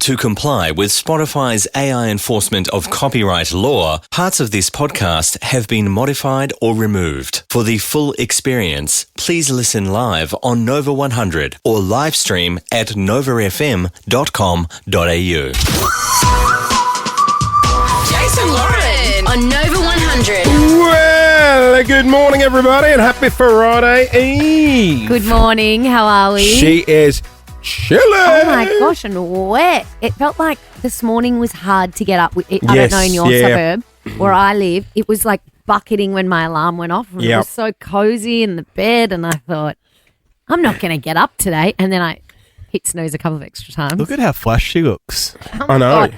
To comply with Spotify's AI enforcement of copyright law, parts of this podcast have been modified or removed. For the full experience, please listen live on Nova 100 or live stream at novafm.com.au. Jase and Lauren on Nova 100. Well, good morning, everybody, and happy Friday Eve. Good morning. How are we? She is chilling. Oh my gosh, and wet. It felt like this morning was hard to get up. I don't know in your suburb where I live. It was like bucketing when my alarm went off. It was so cozy in the bed, and I thought, I'm not going to get up today. And then I hit snooze a couple of extra times. Look at how flush she looks. I know.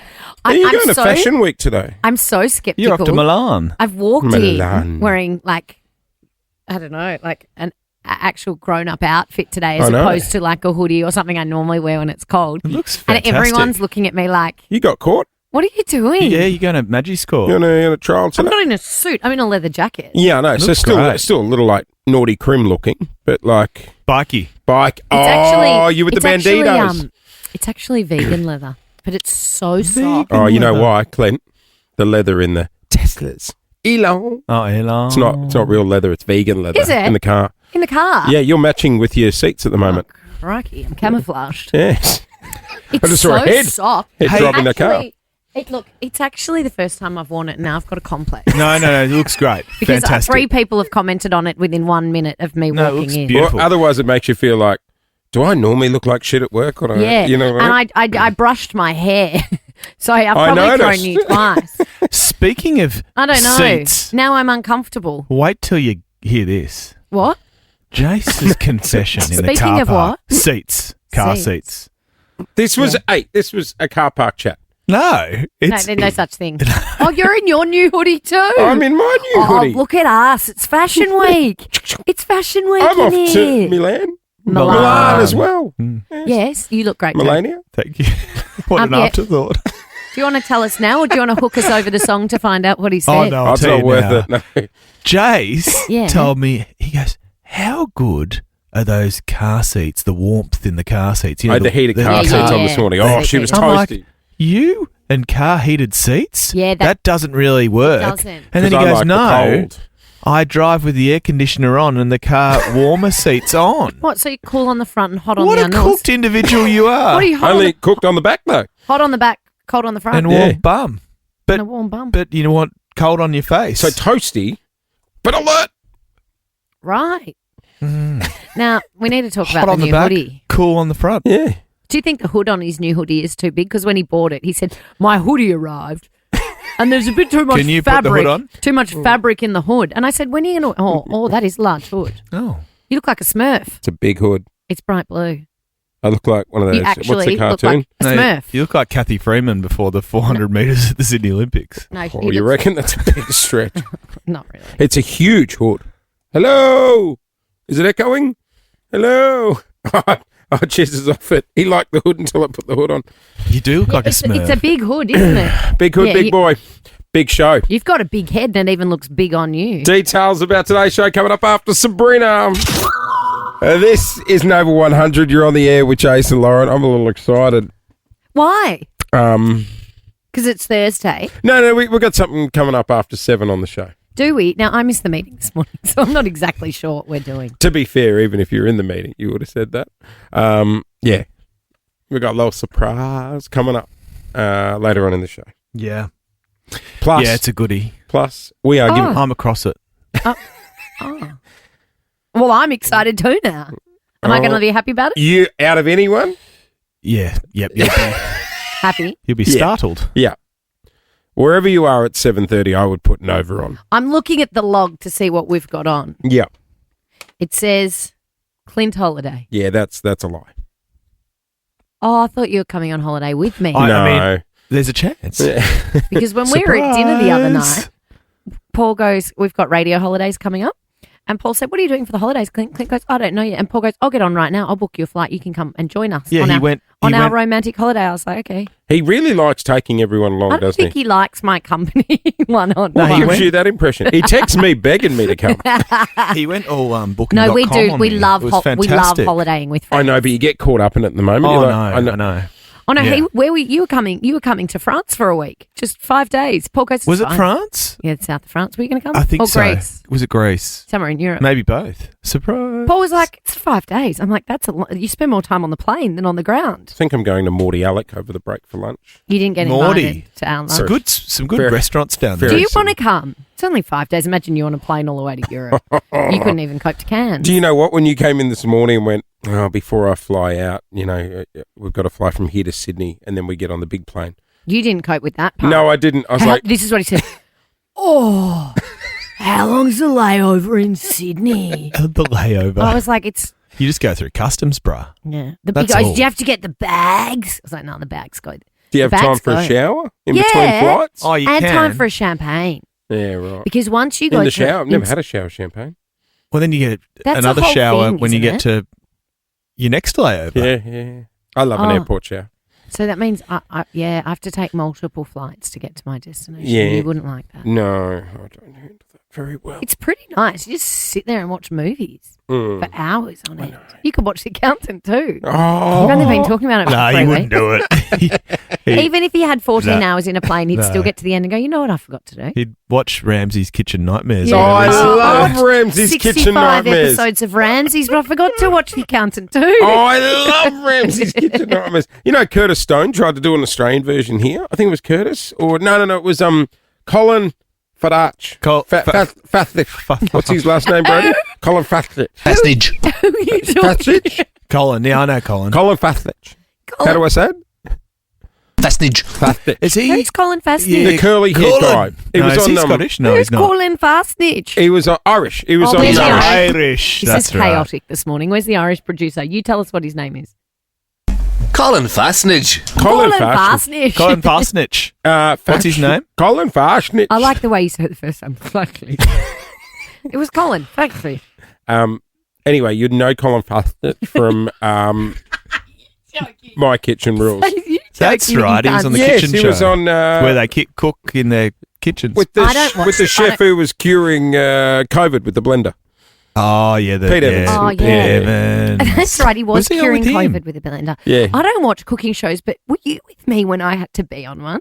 Are you going to Fashion Week today? I'm so skeptical. You're off to Milan. I've walked in wearing like, I don't know, like an actual grown-up outfit today as opposed to like a hoodie or something I normally wear when it's cold. It looks fantastic. And everyone's looking at me like, You got caught? what are you doing? Yeah, you're going to Maggie Court. You're in a trial I'm today? not in a suit. I'm in a leather jacket. Yeah, I know. So Looks still great. a little like naughty crim looking, but like Bikey. bike. You with the banditos. It's actually vegan leather, but it's so soft. Oh, you know why, Clint? The leather in the Teslas. Elon. Oh, Elon. It's not real leather. It's vegan leather. Is it? In the car. In the car? Yeah, you're matching with your seats at the moment. Crikey, I'm camouflaged. Yes. It's I just so saw a head. soft. Driving the car. It's actually the first time I've worn it, and now I've got a complex. No, it looks great. Because Fantastic. 3 people have commented on it within 1 minute of me It walking looks in. beautiful. Well, otherwise, it makes you feel like, do I normally look like shit at work? Or Yeah, you know what I mean? and I brushed my hair, so I've probably thrown you twice. Speaking of I don't know. seats, Now I'm uncomfortable. wait till you hear this. What? Jace's confession in the Speaking car of park. what? Seats. Car seats. This was a car park chat. No, No, it's there's no such thing. Oh, you're in your new hoodie too. I'm in my new hoodie. Look at us. It's Fashion Week. It's Fashion Week I'm in off here. to Milan. Milan. Milan as well. Yes, you look great too. Melania. Thank you. What an Yeah. afterthought. Do you want to tell us now, or do you want to hook us over the song to find out what he said? Oh, no, I'll It's tell not you worth now. it. No. Jace Yeah. told me, he goes, how good are those car seats, the warmth in the car seats? You I know, had the heated car Yeah, seats yeah. on this morning. Yeah. Oh, she was I'm like, toasty. you and car heated seats? Yeah, that doesn't really work. doesn't. And then he 'Cause I goes, like the no, cold. I drive with the air conditioner on and the car warmer seats on. What? So you're cool on the front and hot on What the a unknows? cooked individual you are. What are you hot, Only cooked on the back though. hot on the back, cold on the front, and warm bum. and a warm bum? But you know what? Cold on your face. So toasty, but alert. Right. Now we need to talk Hot about on the the new back, hoodie. cool on the front. Yeah. Do you think the hood on his new hoodie is too big? Because when he bought it, he said, "My hoodie arrived, and there's a bit too much Can you put the fabric. hood on? Too much fabric in the hood." And I said, "When are you going to?" Oh, that is large hood. Oh. You look like a Smurf. It's a big hood. It's bright blue. I look like one of those. You What's actually the look cartoon? like a No, Smurf. you look like Kathy Freeman before the 400 metres at the Sydney Olympics. No, Oh, he you looks- reckon that's a big stretch? Not really. It's a huge hood. Hello. Is it echoing? Hello. Oh, Jase is off it. He liked the hood until I put the hood on. You do look like a Smurf. It's a big hood, isn't it? Big hood, Yeah, big boy. Big show. You've got a big head and it even looks big on you. Details about today's show coming up after Sabrina. This is Nova 100. You're on the air with Jase and Lauren. I'm a little excited. Why? No, Because it's Thursday. we've got something coming up after 7 on the show. Do we? Now, I missed the meeting this morning, so I'm not exactly sure what we're doing. To be fair, even if you're in the meeting, you would have said that. Yeah. We've got a little surprise coming up later on in the show. Yeah. Plus, Yeah, it's a goodie. we are giving... I'm across it. Oh. Well, I'm excited too now. Am I going to be happy about it? You, out of anyone? Yeah. Yep. Happy. You'll be Yeah. startled. Yeah. Wherever you are at 7:30, I would put Nova on. I'm looking at the log to see what we've got on. Yeah. It says Clint holiday. Yeah, that's a lie. Oh, I thought you were coming on holiday with me. I mean, there's a chance. Because when we were at dinner the other Surprise. night, Paul goes, "We've got radio holidays coming up." And Paul said, "What are you doing for the holidays?" Clint goes, "I don't know yet." And Paul goes, "I'll get on right now. I'll book you a flight. You can come and join us Yeah, on, he our, went- on he our went- romantic holiday." I was like, okay. He really likes taking everyone along, I don't doesn't think he? he likes my company. Why not? No, He he gives went- you that impression. He texts me begging me to come. He went all booking. No, we do. on We me. love It was we love fantastic. holidaying with I friends. know, but you get caught up in it at the moment. Oh, You're no, like, I know. Oh no, Yeah. you were coming? You were coming to France for a week, just 5 days. Paul goes. Was it fine. France? Yeah, the south of France. Were you going to come? I think or so. Greece? Was it Greece? Somewhere in Europe. Maybe both. Surprise. Paul was like, it's 5 days. I'm like, that's a lot. You spend more time on the plane than on the ground. I think I'm going to Morty Alec over the break for lunch. You didn't get Morty. invited to our Some lunch. good Very- restaurants down there. Do you soon. want to come? It's only 5 days. Imagine you on a plane all the way to Europe. You couldn't even cope to Cairns. Do you know what? When you came in this morning and went, before I fly out, we've got to fly from here to Sydney and then we get on the big plane. You didn't cope with that part. No, I didn't. I was like, This is what he said. Oh, how long's the layover in Sydney? The layover. I was like, it's You just go through customs, bruh. yeah. The big That's guys. all. Do you have to get the bags? I was like, no, the bags go. do you have the time bags for a go. shower in Yeah. between flights? Oh, you And can. time for a champagne Yeah, right. because once you go In the to- shower? I've never had a shower champagne. Well, then you get That's a another whole shower thing, when you isn't get to your next layover. Yeah. I love an Oh. airport shower. So that means I have to take multiple flights to get to my destination. Yeah. You wouldn't like that. No, I don't handle that very well. It's pretty nice. You just sit there and watch movies Mm. for hours on end. You could watch The Accountant too. Oh. You've only been talking about it for No, 3 you wouldn't weeks. do it. Even if he had 14 No. hours in a plane, he'd No. still get to the end and go, you know what I forgot to do? He'd watch Ramsay's Kitchen Nightmares. Yeah. Oh, I Oh, love watched Ramsay's 65 Kitchen Nightmares. episodes of Ramsay's, but I forgot to watch The Accountant too. Oh, I love Ramsay's Kitchen Nightmares. You know, Curtis Stone tried to do an Australian version here. I think it was Curtis, or no, it was Colin Farage. What's his last name, Brody? Colin Fathich. Fastage. Who are you talking Fathich? Colin. Yeah, I know Colin. Colin Fathich. How do I say it? Fathich. Is he? Who's Colin Fastnich? Yeah. The curly haired guy. Colin. He No, was is he on Scottish? No, Who's he's not. Colin Fastich? He was Irish. He was Oh, on where's the the Irish. Irish. This That's is right. chaotic this morning. Where's the Irish producer? You tell us what his name is. Colin Fastnage. Colin Fathich. Fastich. Colin Parsonage. What's his name? Colin Fathich. I like the way you said it the first time. Fastich. It was Colin Fastich. Anyway, you'd know Colin Fathich from My Kitchen Rules. That's right. He was on the Yes, kitchen he show. was on where they cook in their kitchens. with the I don't watch with the it. I chef don't- who was curing COVID with the blender. Oh, yeah. Pete Evans. Oh, Pete yeah. Evans. That's right. He was he on curing with him? COVID with a blender. Yeah. I don't watch cooking shows, but were you with me when I had to be on one?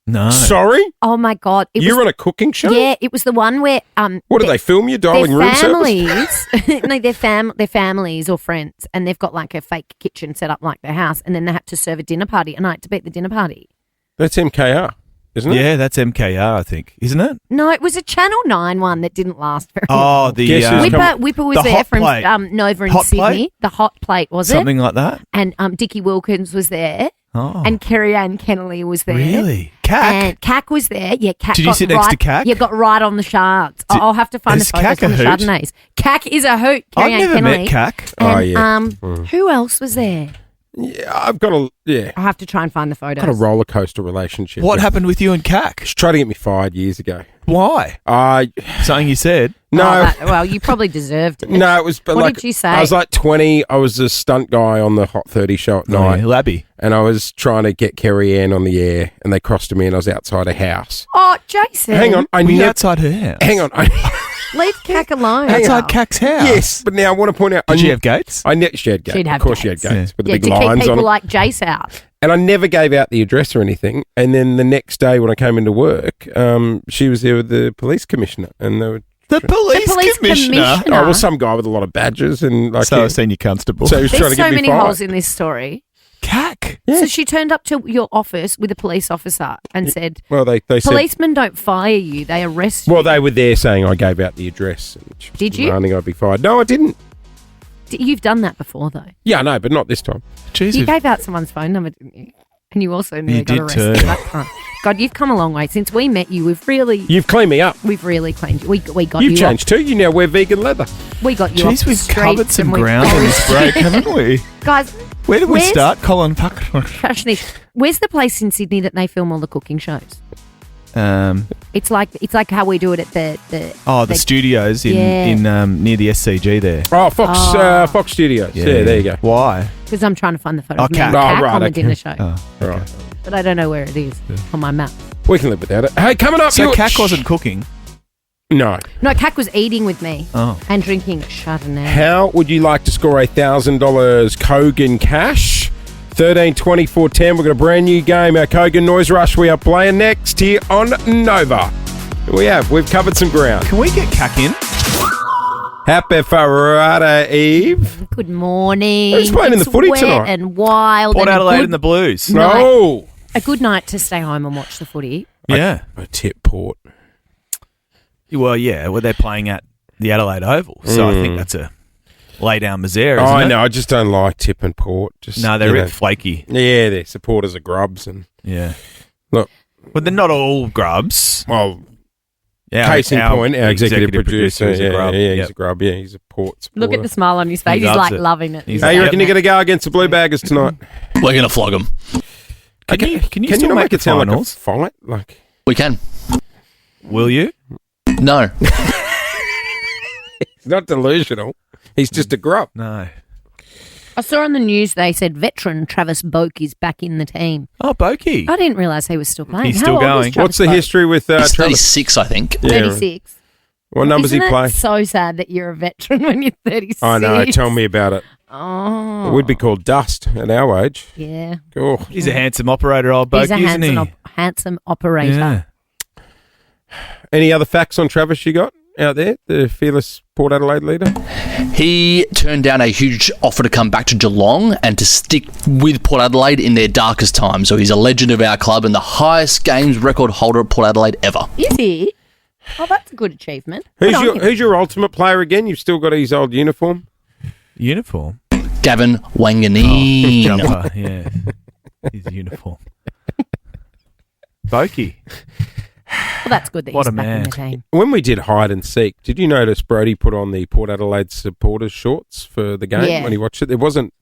No. Sorry, Oh my God! It you're was, on a cooking show. yeah, it was the one where What do they film you dialing their room service? families, no, their families or friends, and they've got like a fake kitchen set up like their house, and then they have to serve a dinner party at night to be at the dinner party. That's MKR, isn't it? Yeah, that's MKR, I think. Isn't it? No, it was a Channel 9 one that didn't last very Oh, long. the Guess who's Whipper was the there hot from plate. Nova in Hot Sydney. plate? The hot plate was something like that. it? And Dickie Wilkins was there, Oh, and Kerry Ann Kennelly was there. really? Cack? And Cack was there. Yeah, Cack. Did you got sit next right, to Cack? Yeah, got right on the shards. Did- I'll have to find the is photos Cack from a the hoot? Chardonnays. Cack is a hoot. Kerry I've Ann never Kennelly. met Cack. Oh, And, yeah. who else was there? Yeah, I've got a I'll have to try and find the photos. got a roller coaster relationship. What with- happened with you and Cack? She tried to get me fired years ago. Why? Something you said. No, well, you probably deserved it. no, it was. But What like, did you say? I was like 20. I was a stunt guy on the Hot 30 show at night, yeah, Labby. and I was trying to get Kerry Ann on the air, and they crossed me, and I was outside a house. Oh, Jason. Hang on, I Were you never. outside her house? Hang on. Leave Cack alone. Outside Cack's house? Yes, but now I want to point out. Did she have gates? She had gates. She'd have of course, gates. she had gates with the Yeah, big to keep lines people on it. like Jase out. And I never gave out the address or anything. And then the next day when I came into work, she was there with the police commissioner, and they were. The police, police commissioner? Oh, well, some guy with a lot of badges and like. So a senior constable. So he was trying There's to get so me many fired. holes in this story. Cack. Yeah. So she turned up to your office with a police officer and said, Well, they said. policemen don't fire you, they arrest you. Well, they were there saying I gave out the address. And she was Did you? demanding I'd be fired. No, I didn't. You've done that before, though. Yeah, no, but not this time. Jeez, You we've- gave out someone's phone number, didn't you? And you also nearly You got did arrested. too. That time. God, you've come a long way. Since we met you, we've really You've cleaned me up. cleaned you. We got You've you changed too. You now wear vegan leather. off. We got you off Jeez, the we've streets covered some and we ground on this break, haven't we? Guys, Where did we Where's- start? Colin Puck. Kashnish, where's the place in Sydney that they film all the cooking shows? It's like how we do it at the studios in near the SCG there. Oh, Fox Studios. Yeah, there you go. Why? Because I'm trying to find the photo of me Okay. and Oh, Cack right, on the okay. dinner show. Oh, Right. But I don't know where it is on my map. We can live without it. Hey, coming up. So you- Cack wasn't cooking. No. No, Cack was eating with me Oh. and drinking Chardonnay. How would you like to score $1,000 Kogan cash? 13 24 10. We've got a brand new game. Our Kogan Noise Rush. We are playing next here on Nova. We've covered some ground. Can we get Cack in? Happy Friday Eve. Good morning. Who's playing in the footy wet tonight? and wild. Port and Adelaide and the Blues. No. A good night to stay home and watch the footy. Yeah. I tip Port. Well, yeah. Well, they're playing at the Adelaide Oval, so I think that's a lay down misere, isn't it? I know. I just don't like tipping Port. No, they're a bit flaky. Yeah, their supporters are grubs. And Yeah. look, But they're not all grubs. well, Yeah, case in point, our executive producer is a grub. he's Yep. a grub. Yeah, he's a Port supporter. Look at the smile on his face. He He's loves like it. loving it. He's Hey, you like, reckon you're going to go against the Blue Baggers tonight? We're going to flog them. Can you still not make it sound finals? like a fight? Like, We can. Will you? No. he's not delusional. He's just a grub. No. I saw on the news they said veteran Travis Boak is back in the team. Oh, Bokey. I didn't realise he was still playing. He's How still old is going. Travis What's the Boak? history with He's Travis? 36, I think. Yeah. 36. What numbers Isn't he play? it so sad that you're a veteran when you're 36? I know. Tell me about it. Oh. It would be called dust at our age. Yeah. Oh. He's a handsome operator, old He's Bokey, a isn't he? handsome operator. Yeah. Any other facts on Travis you got out there? The fearless Port Adelaide leader? He turned down a huge offer to come back to Geelong and to stick with Port Adelaide in their darkest time. So he's a legend of our club and the highest games record holder at Port Adelaide ever. Is he? Oh, that's a good achievement. Who's your ultimate player again? You've still got his old uniform? Uniform. Gavin Wanganeen. Jumper, yeah. His uniform. Bokey. Well, that's good that What he's a back in man. the team. When we did hide and seek, did you notice Brody put on the Port Adelaide supporters shorts for the game Yeah. when he watched it? There wasn't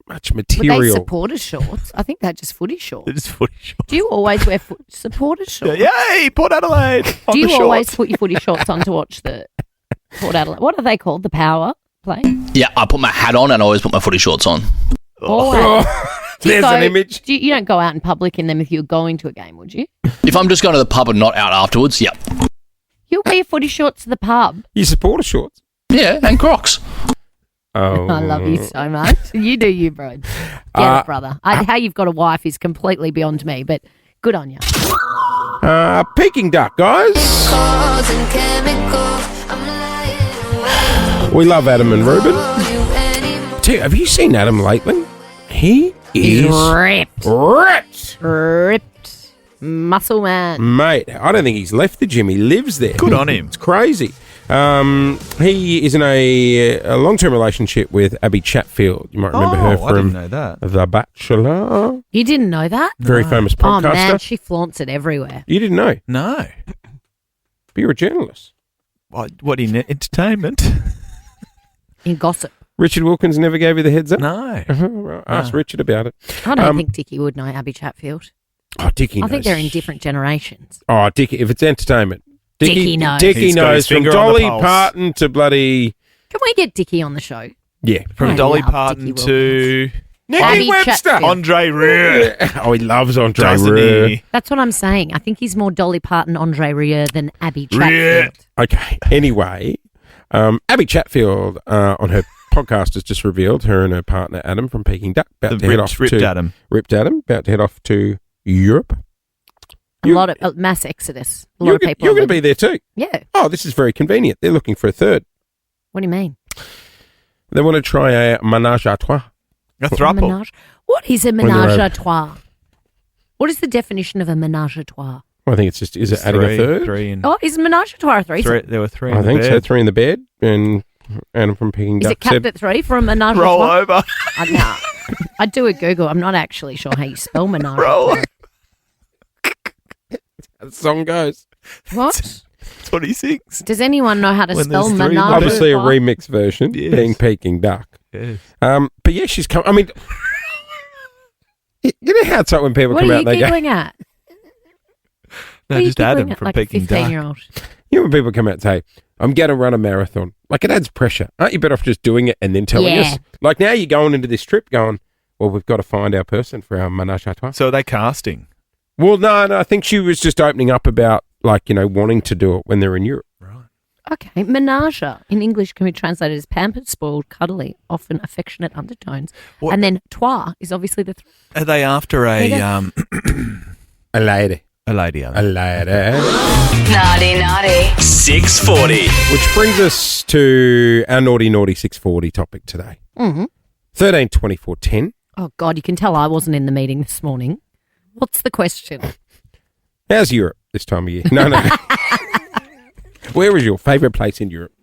much Were they material. supporters shorts? I think they're just footy shorts. It's footy shorts. Do you always wear supporters shorts? Yay, Port Adelaide. On Do you the always shorts. put your footy shorts on to watch the Port Adelaide? What are they called? The power play? Yeah, I put my hat on and I always put my footy shorts on. Always. Do you There's an image. You don't go out in public in them if you're going to a game, would you? If I'm just going to the pub and not out afterwards, yep. You'll wear your footy shorts to the pub. Your supporter shorts? Yeah, and Crocs. Oh, I love you so much. You do you, bro. Get it, brother. How you've got a wife is completely beyond me, but good on you. Peking duck, guys. We love Adam and Ruben. Tell you, have you seen Adam lately? He is ripped. Ripped. Muscle man. Mate, I don't think he's left the gym. He lives there. Good on him. It's crazy. He is in a long-term relationship with Abby Chatfield. You might remember her I from didn't know that. The Bachelor. You didn't know that? Very famous Oh, man, podcaster. she flaunts it everywhere. You didn't know. No. But you're a journalist. What in entertainment? In gossip. Richard Wilkins never gave you the heads up? No. Well, ask Richard about it. I don't think Dickie would know Abby Chatfield. Oh, Dickie knows. I think they're in different generations. Oh, Dickie, if it's entertainment. Dickie knows. Dickie He's got his knows from finger on the Dolly pulse. Parton to bloody... Can we get Dickie on the show? Yeah. From I Dolly love Parton Dickie to Nicky Abby Webster. Chatfield. Andre Rieu. Oh, he loves Andre Doesn't Rieu. he? That's what I'm saying. I think he's more Dolly Parton, Andre Rieu than Abby Rieu. Chatfield. Okay. Anyway, Abby Chatfield on her podcast has just revealed her and her partner Adam from Peking Duck about to head off Ripped to Adam. Ripped Adam about to head off to Europe. A lot of mass exodus. A lot of people. You're going to be there too. Yeah. Oh, this is very convenient. They're looking for a third. What do you mean? They want to try a menage à trois. A throuple. Menage. What is a they're menage over. a trois? What is the definition of a menage a trois? Well, I think it's just, is it adding a third? Three and Oh, is menage a trois a threesome? three. There were three. I in think the so. bed. 3 in the bed, and Adam from Peking Is Duck it capped said, at 3 for a menage a Roll trois? over. Nah. I do a Google. I'm not actually sure how you spell menage. Roll over. the song goes. What? That's what he sings. Does anyone know how to When spell there's three menage? Obviously a trois? remix version, Yes. being Peking Duck. Yes. But yeah, she's come. I mean, you know how it's like when people What come are out you and they go, giggling at? No, What are you just Adam giggling at from like Peking a Duck. 15-year-old? you know when people come out and say, I'm going to run a marathon. Like, it adds pressure. Aren't you better off just doing it and then telling Yeah. us? Like, now you're going into this trip going, well, we've got to find our person for our menage à trois. So are they casting? Well, no, I think she was just opening up about, like, you know, wanting to do it when they're in Europe. Right. Okay. Menage in English can be translated as pampered, spoiled, cuddly, often affectionate undertones. What- And then trois is obviously the Are they after There you A lady. a lady? Are A they? lady. Naughty, naughty. 640. Which brings us to our naughty 640 topic today. Mhm. 13 24 10. Oh, God, you can tell I wasn't in the meeting this morning. What's the question? How's Europe this time of year? No. Where is your favourite place in Europe?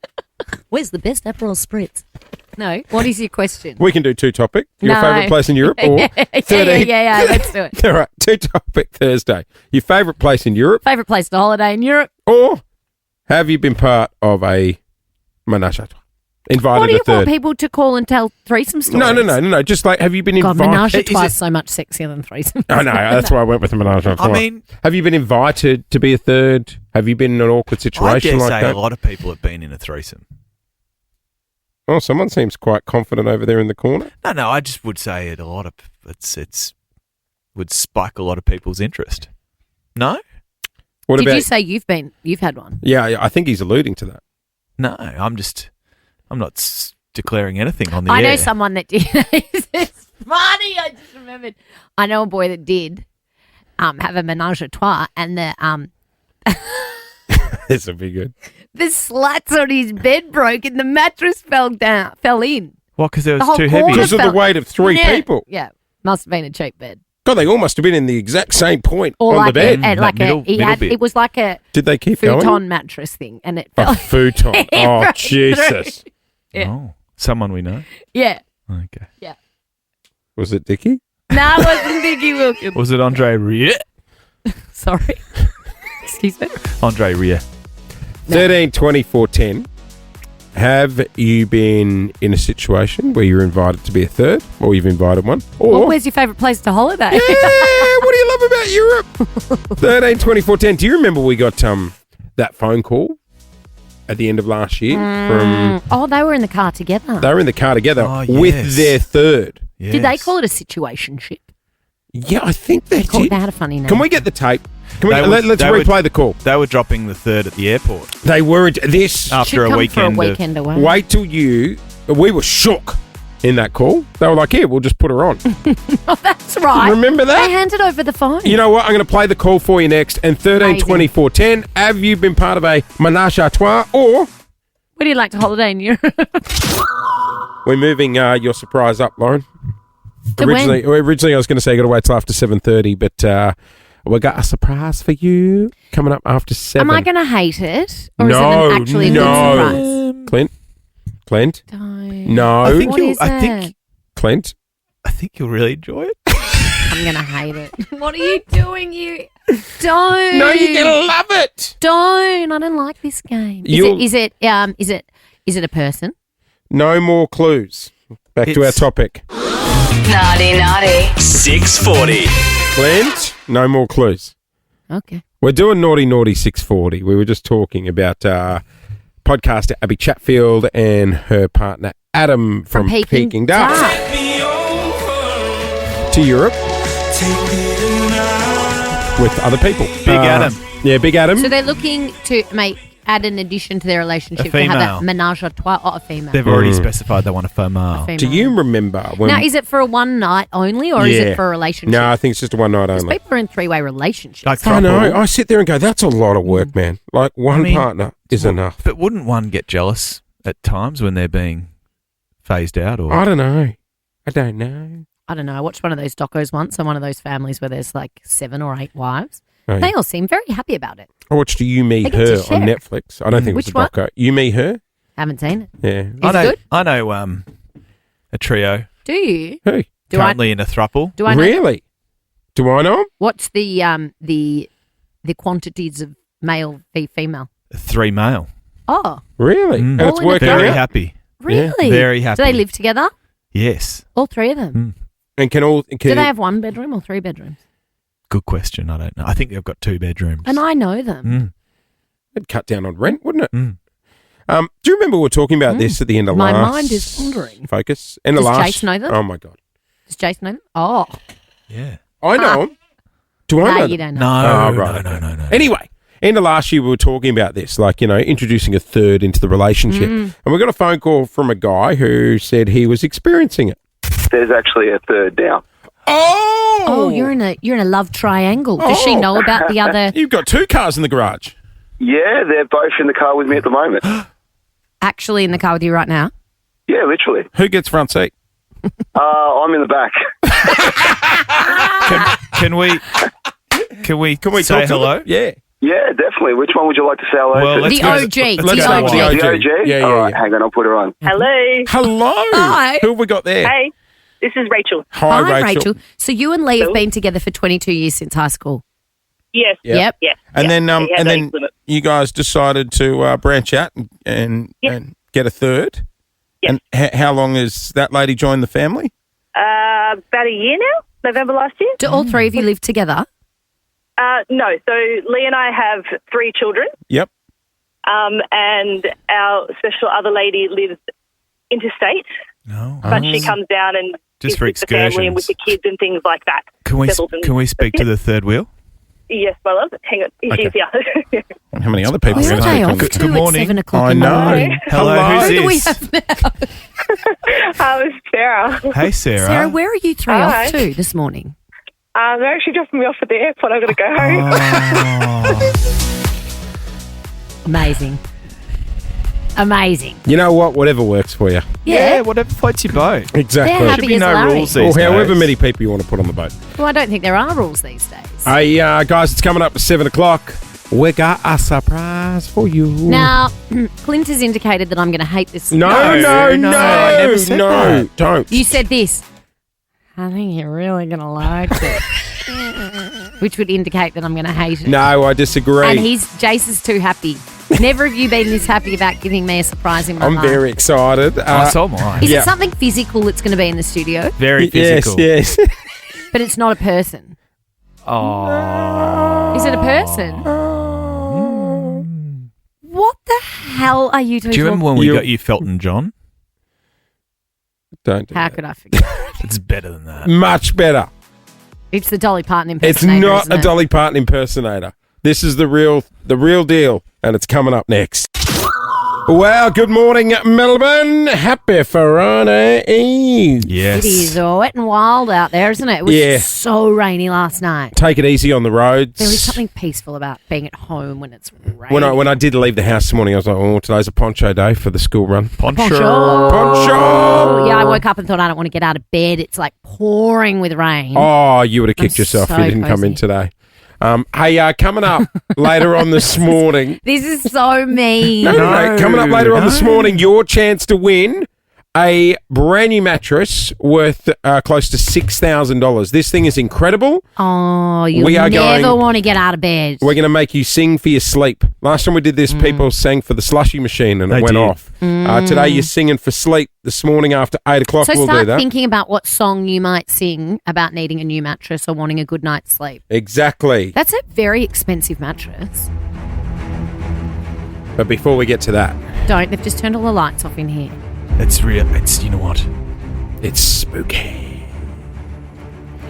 Where's the best Aperol Spritz? No. What is your question? We can do two topic. Your No. favourite place in Europe or 13. Yeah, let's do it. All right, two topic Thursday. Your favourite place in Europe Favourite place to holiday in Europe? or have you been part of a menage a trois? Invited What do a you third? want people to call and tell threesome stories? No. Just like, have you been God, menage a invited? trois is so much sexier than threesome. I know, that's why I went with the menage a trois. I mean, have you been invited to be a third? Have you been in an awkward I situation dare like say that? a lot of people have been in a threesome. Well, someone seems quite confident over there in the corner. No, I just would say it a lot of it's would spike a lot of people's interest. No, What Did about? you say you've had one? Yeah, I think he's alluding to that. no, I'm not declaring anything on the I air. know someone that did. It's funny. I just remembered. I know a boy that did have a menage a trois, and This will be good. the slats on his bed broke, and the mattress fell in. Well, because it The was whole too corner heavy. Because of the fell- weight of three Yeah. people. Yeah, must have been a cheap bed. God, they all must have been in the exact same point Or on like the bed. like middle bit. it was like a Did they keep futon going? mattress thing, and it A fell. futon. It Oh, broke Jesus. Yeah. Oh, someone we know. Yeah. Okay. Was it Dickie? No, it wasn't Vicky Wilkins. Was it Andre Ria? Sorry. Excuse me. Andre Ria. 13 24 10. Have you been in a situation where you're invited to be a third or you've invited one? Or, Well, where's your favourite place to holiday? yeah, what do you love about Europe? 13 24 10. Do you remember we got that phone call at the end of last year from... Oh, they were in the car together. They were in the car together Oh, with yes. their third. Did they call it a situationship? Yeah, I think they They did. had a funny name. Can we get the tape? Can we, They would- let's they would- replay the call. They were dropping the third at the airport They weren't... This... after Should a come weekend. for a weekend away. Wait till you... We were shook in that call. They were like, yeah, we'll just put her on. Oh, that's right. Remember that? They handed over the phone. You know what? I'm going to play the call for you next. And 13 Amazing. 24 10. Have you been part of a menage a trois or Where do you like to holiday in Europe? we're moving your surprise up, Lauren? To when? Originally, I was going to say you got to wait till after 7:30, but we got a surprise for you coming up after 7. Am I going to hate it? Or No, is it an actually no. good surprise? Clint? Don't. No. I think What you'll. is I it? think. Clint? I think you'll really enjoy it. I'm going to hate it. What are you doing? You don't. No, you're going to love it. Don't. I don't like this game. You'll- Is it a person? No more clues. Back to our It's- topic. Naughty, naughty. 640. Clint, no more clues. Okay. We're doing naughty 640. We were just talking about podcaster Abby Chatfield and her partner Adam from Peking Dart to Europe with other people. Big Adam. Yeah, Big Adam. So they're looking to add an addition to their relationship A to have female. that menage a trois. Oh, a female. They've already specified they want a female. Do you remember when... Now, is it for a one night only, or is Yeah. it for a relationship? No, I think it's just a one night Because only. people are in three-way relationships. Like I know. throuple. I sit there and go, that's a lot of work, man. Like one I mean, partner is enough. But wouldn't one get jealous at times when they're being phased out? Or I don't know. I don't know. I don't know. I watched one of those docos once on one of those families where there's like 7 or 8 wives. Oh, yeah. They all seem very happy about it. I watched You, Me, They get Her to on share. Netflix. I don't think Which it was a doco. You, Me, Her? Haven't seen it. Yeah. Is it good? I know a trio Do you? Hey, Do I? currently in a throuple. Do I know? really? Do I know 'em? What's the quantities of male female? 3 male. Oh, Really? Mm. And it's All in a working Very out? happy. really? Very happy. Do they live together? Yes. All 3 of them. And can all... Can, Do they have 1 bedroom or 3 bedrooms? Good question. I don't know. I think they've got 2 bedrooms. And I know them. Mm. It'd cut down on rent, wouldn't it? Mm. Do you remember we were talking about this at the end of My last... mind is wandering. Focus. End of Does last... Jase know them? Oh, my God. Does Jason know them? Oh, Yeah. I know them. Do I no, know you them? don't know. No, Oh, right. no. Anyway, end of last year we were talking about this, like, introducing a third into the relationship. And we got a phone call from a guy who said he was experiencing it. There's actually a third now. Oh, you're in a love triangle. Does she know about the other? You've got 2 cars in the garage. Yeah, they're both in the car with me at the moment. Actually in the car with you right now? Yeah, literally. Who gets front seat? I'm in the back. Can we say talk to hello? them? Yeah. Yeah, definitely. Which one would you like to say hello Well, to? let's The go- OG. let's The go OG. with the OG. The OG? Yeah. All right, hang on, I'll put her on. Hello. Hello. Hi. Who have we got there? Hey, this is Rachel. Hi, Rachel. So you and Lee have been together for 22 years since high school. Yes. Yep. Yeah. And yeah. then, We had and no then limit. you guys decided to branch out and get a third. Yes. And how long has that lady joined the family? About a year now, November last year. Do all three of you live together? No, so Lee and I have 3 children, Yep. and our special other lady lives interstate, No. but she comes down and Just is for with the family and with the excursions. kids and things like that. Can we Settles in- can we speak to the third wheel? Yes, my love. Hang on, Okay. she's here. How many other people Where are are going they to off speak on? Good- to good morning. at 7 o'clock I in the know. morning? Hello, who's Who do we this? have now? It's Sarah. Hey, Sarah. Sarah, where are you 3 Hi. off to this morning? They're actually dropping me off at the airport. I've got to go home. Amazing. Amazing. You know what? Whatever works for you. Yeah, whatever floats your boat. Exactly. They're happy Should be as no Larry. rules Or these however days. many people you want to put on the boat. Well, I don't think there are rules these days. Hey, guys, it's coming up at 7 o'clock. We got a surprise for you. Now, Clint has indicated that I'm going to hate this. No, I never said that. Don't. You said this. I think you're really going to like it. Which would indicate that I'm going to hate it. No, I disagree. And Jase is too happy. Never have you been this happy about giving me a surprise in my I'm life. very excited. So am I. Is Yeah. it something physical that's going to be in the studio? Very physical. Yes. But it's not a person. Oh. Is it a person? What the hell are you two Do you remember when we You- got you Felton John? Don't do How that. could I forget? It's better than that. Much better. It's the Dolly Parton It's impersonator. not isn't a it? Dolly Parton impersonator. This is the real deal, and it's coming up next. Well, good morning, Melbourne. Happy Friday Eve. Yes. It is wet and wild out there, isn't it? It was Yeah. so rainy last night. Take it easy on the roads. There is something peaceful about being at home when it's raining. When I did leave the house this morning, I was like, oh, today's a poncho day for the school run. Poncho. Poncho! Yeah, I woke up and thought I don't want to get out of bed. It's like pouring with rain. Oh, you would have kicked I'm yourself if so you didn't come in cozy. today. Hey, coming up later on this morning. This is so mean. No. Coming up later on this morning, your chance to win a brand new mattress worth close to $6,000. This thing is incredible. Oh, you We are never going- want to get out of bed. We're going to make you sing for your sleep. Last time we did this, people sang for the slushy machine and it They went did. off. Today, you're singing for sleep this morning after 8 o'clock. So we'll do start that. thinking about what song you might sing about needing a new mattress or wanting a good night's sleep. Exactly. That's a very expensive mattress. But before we get to that, Don't. They've just turned all the lights off in here. It's real. It's, you know what? it's spooky.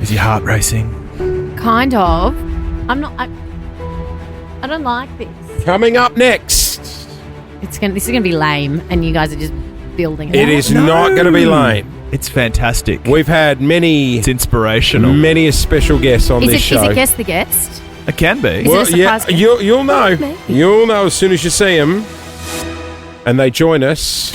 Is your heart racing? Kind of. I'm not. I don't like this. Coming up next, This is gonna be lame, and you guys are just building. it is not going to be lame. It's fantastic. We've had It's inspirational. many a special guests on Is this it? show. Is it guess the guest? It can be. Is it a surprise guest? you'll know. Maybe. You'll know as soon as you see them, and they join us.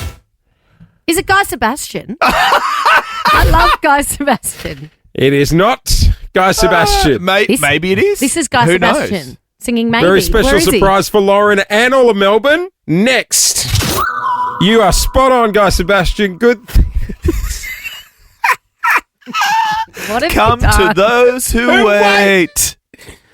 Is it Guy Sebastian? I love Guy Sebastian. It is not Guy Sebastian. This- Maybe it is. This is Guy Who Sebastian knows? singing Maybe. Very special Where is he? surprise for Lauren and all of Melbourne. Next, you are spot on, Guy Sebastian. Good. What have Come you to done? those who wait.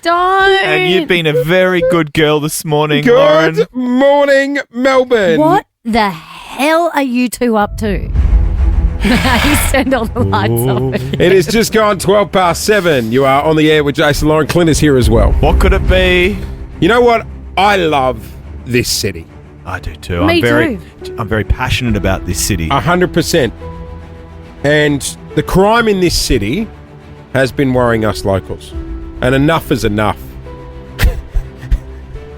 Don't. And you've been a very good girl this morning, Lauren. Good morning, Melbourne. What the hell are you two up to? He's turned all the lights off. It has just gone 7:12. You are on the air with Jason. Lauren Clint is here as well. What could it be? You know what? I love this city. I do too. Me I'm very passionate about this city. 100%. And the crime in this city has been worrying us locals. And enough is enough.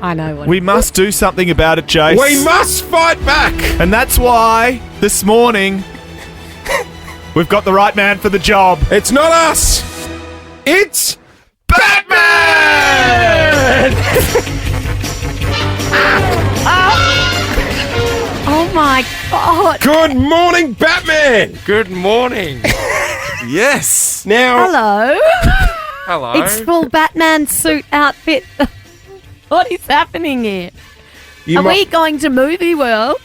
I know what We must do something about it, Jase. We must fight back. And that's why this morning we've got the right man for the job. It's not us. It's Batman. Oh my God. Good morning, Batman. Good morning. Yes. Now, Hello. Hello. It's full Batman suit outfit. What is happening here? you Are mi- we going to movie world?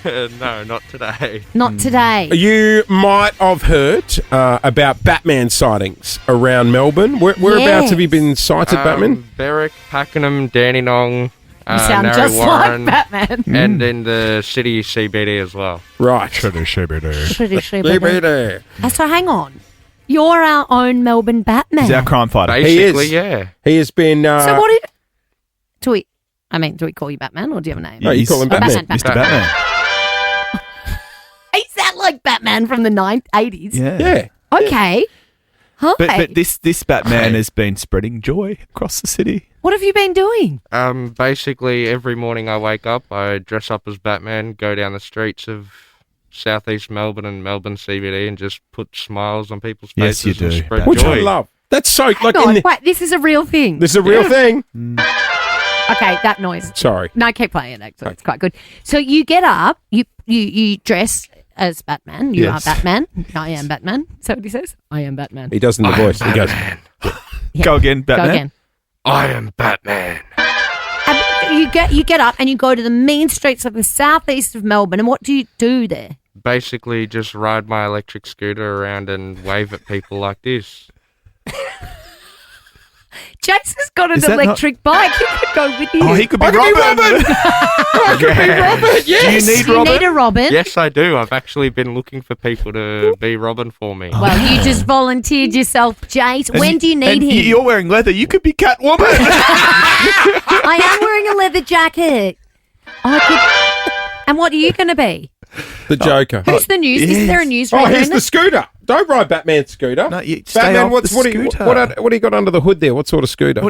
No, not today. Not today. You might have heard about Batman sightings around Melbourne. Whereabouts Yes. have you been sighted, Batman? Berwick, Pakenham, Dandenong, You sound Narre just Warren, like Batman. and in the city CBD as well. Right. Pretty sure. there. So hang on. You're our own Melbourne Batman. He's our crime fighter. Basically, is. yeah. He has been. So what do we call you Batman or do you have a name? No, you call him He's- Batman. Mr. Batman. Is that like Batman from the 80s? Yeah. Okay. Hi. But this Batman has been spreading joy across the city. What have you been doing? Basically, every morning I wake up, I dress up as Batman, go down the streets of southeast Melbourne and Melbourne CBD and just put smiles on people's Yes, faces you and do, spread Which joy. I love. That's so Hang like on, in the, wait, this is a real thing. this is a real thing. Okay, that noise. Sorry. No, keep playing it, actually. It's quite good. So you get up, you dress as Batman. You Yes. are Batman. I am Batman. So what he says? I am Batman. He does in the voice. He goes. Yeah. Go again, Batman. Go again. I am Batman. And you get up and you go to the mean streets of the southeast of Melbourne. And what do you do there? Basically, just ride my electric scooter around and wave at people like this. Jase has got an Is that not- electric bike. He could go with you. Oh, he could be I could be Robin. Robin. I could be Robin. Yes. Do you need Do you Robin? need a Robin? Yes, I do. I've actually been looking for people to be Robin for me. Well, you just volunteered yourself, Jase. When do you need and him? You're wearing leather. You could be Catwoman. I am wearing a leather jacket. And what are you going to be? The Joker. Who's the news? Is there a news Oh, reader here's in the it? scooter. Don't ride Batman's scooter. No, you stay Batman, off what the do you scooter. what do you got under the hood there? What sort of scooter?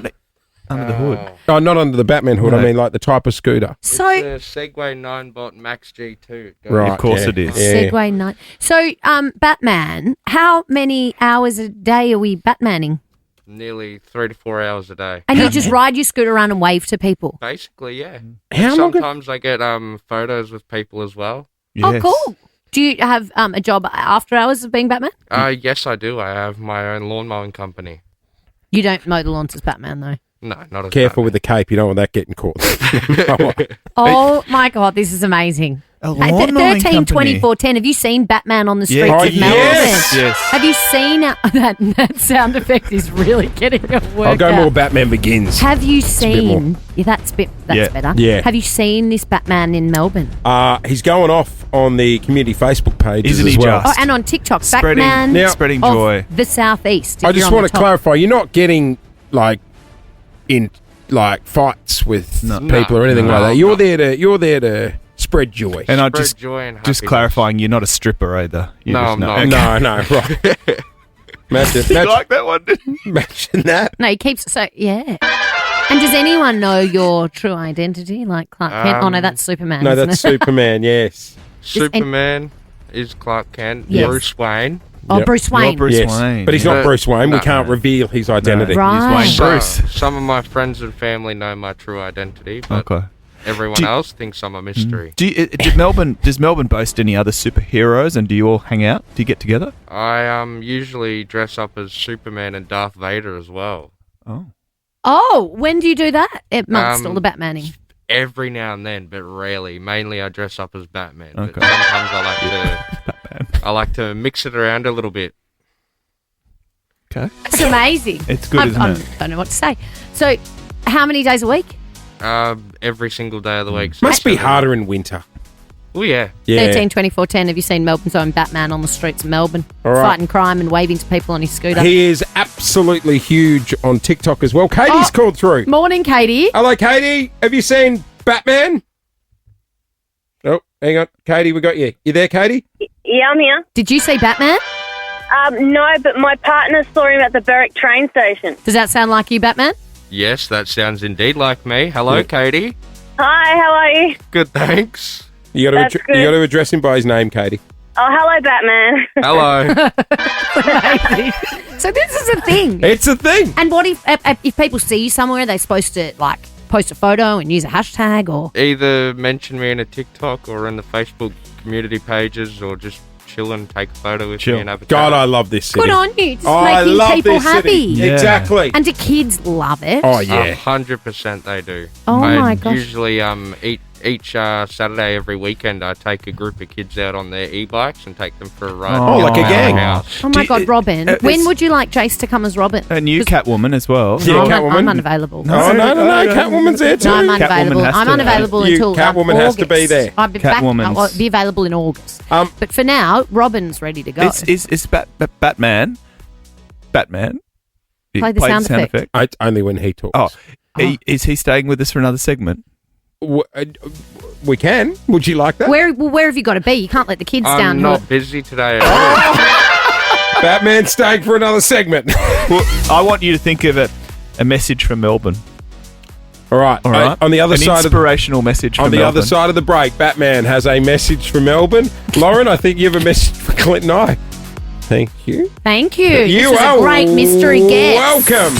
Under the hood. Oh, not under the Batman hood. No. I mean, like the type of scooter. So, It's a Segway 9-bot Max G2. It goes- Right. Of course yeah, it is. yeah. Segway night. So, Batman, how many hours a day are we Batmaning? Nearly 3 to 4 hours a day. And you just ride your scooter around and wave to people. Basically, yeah. How long? Sometimes I get photos with people as well. Oh, Yes. cool. Do you have a job after hours of being Batman? Yes, I do. I have my own lawn mowing company. You don't mow the lawns as Batman, though. No, not as Careful Batman. with the cape. You don't want that getting caught. Oh, my God, this is amazing. A Hey, lawn mowing 13, company. 24, 10. Have you seen Batman on the streets Yeah. Oh, of Melbourne? yes. Yes. Have you seen that sound effect is really getting a work I'll go out. more Batman Begins. Have you bit seen? Yeah, that's Yeah. better. Yeah. Have you seen this Batman in Melbourne? He's going off on the community Facebook page Isn't as he well. just? Oh, and on TikTok, Spreading- Batman Now- Spreading of joy. the southeast. I if you're just on want the to top. clarify. You're not getting in fights with people or anything No, like that. I'm You're there to spread joy. And I Spread just joy and just happiness. clarifying, you're not a stripper either. You No, just I'm know. not. Okay. No, right. Imagine, You like that one? imagine that. No, he keeps yeah. And does anyone know your true identity, like Clark Kent? Oh no, that's Superman. No, isn't that's it? Superman. Yes. Superman is Clark Kent. Yes. Bruce Wayne. Oh, Yep. Bruce You're Wayne. Bruce Yes. Wayne. But he's yeah. not Bruce Wayne. We No. can't reveal his identity. Right. He's Wayne Bruce. Some of my friends and family know my true identity, but Okay. everyone Do- else thinks I'm a mystery. Does Melbourne boast any other superheroes, and do you all hang out? Do you get together? I usually dress up as Superman and Darth Vader as well. Oh. Oh, when do you do that? Amongst all the Um, Batmaning. Every now and then, but rarely. Mainly, I dress up as Batman. But Okay. sometimes I like to mix it around a little bit. Okay. It's amazing. It's good, isn't it? I don't know what to say. So, how many days a week? Every single day of the week. Must be harder in winter. Oh yeah. Yeah. 13, 24, 10. Have you seen Melbourne's own Batman on the streets of Melbourne? All right. Fighting crime and waving to people on his scooter. He is absolutely huge on TikTok as well. Katie's called through. Morning, Katie. Hello, Katie. Have you seen Batman? Oh, hang on. Katie, we got you. You there, Katie? Yeah, I'm here. Did you see Batman? No, but my partner saw him at the Berwick train station. Does that sound like you, Batman? Yes, that sounds indeed like me. Hello, Katie. Hi, how are you? Good, thanks. You got to address him by his name, Katie. Oh, hello, Batman. Hello. So this is a thing. It's a thing. And what if people see you somewhere, they're supposed to like post a photo and use a hashtag or? Either mention me in a TikTok or in the Facebook community pages, or just chill and take a photo with me and have a God, chat. I love this city. Good on you. Just I making love people this happy. city. Yeah. Exactly. And do kids love it? Oh, yeah. 100% they do. Oh, I my gosh. usually each Saturday every weekend I take a group of kids out on their e-bikes and take them for a ride. Oh, like a around gang. the house. Oh my God, Robin. When would you like Jase to come as Robin? A new Catwoman as well. Yeah, Catwoman. I'm unavailable. Oh, no. Catwoman's there too. No, I'm unavailable. has I'm to- unavailable until Catwoman has August. to be there. I'll be back. Catwoman's- I'll be available in August. But for now, Robin's ready to go. Is Batman? He Play the played sound effect. Only when he talks. Oh, is he staying with us for another segment? We can. Would you like that? Where have you got to be? You can't let the kids down. I'm not busy today at all. Batman's staying for another segment. Well, I want you to think of a message from Melbourne. All right. On the other An side of inspirational message from on the Melbourne. other side of the break, Batman has a message for Melbourne. Lauren, I think you have a message for Clinton I. Thank you. Thank you. You this was are a great mystery guest. welcome.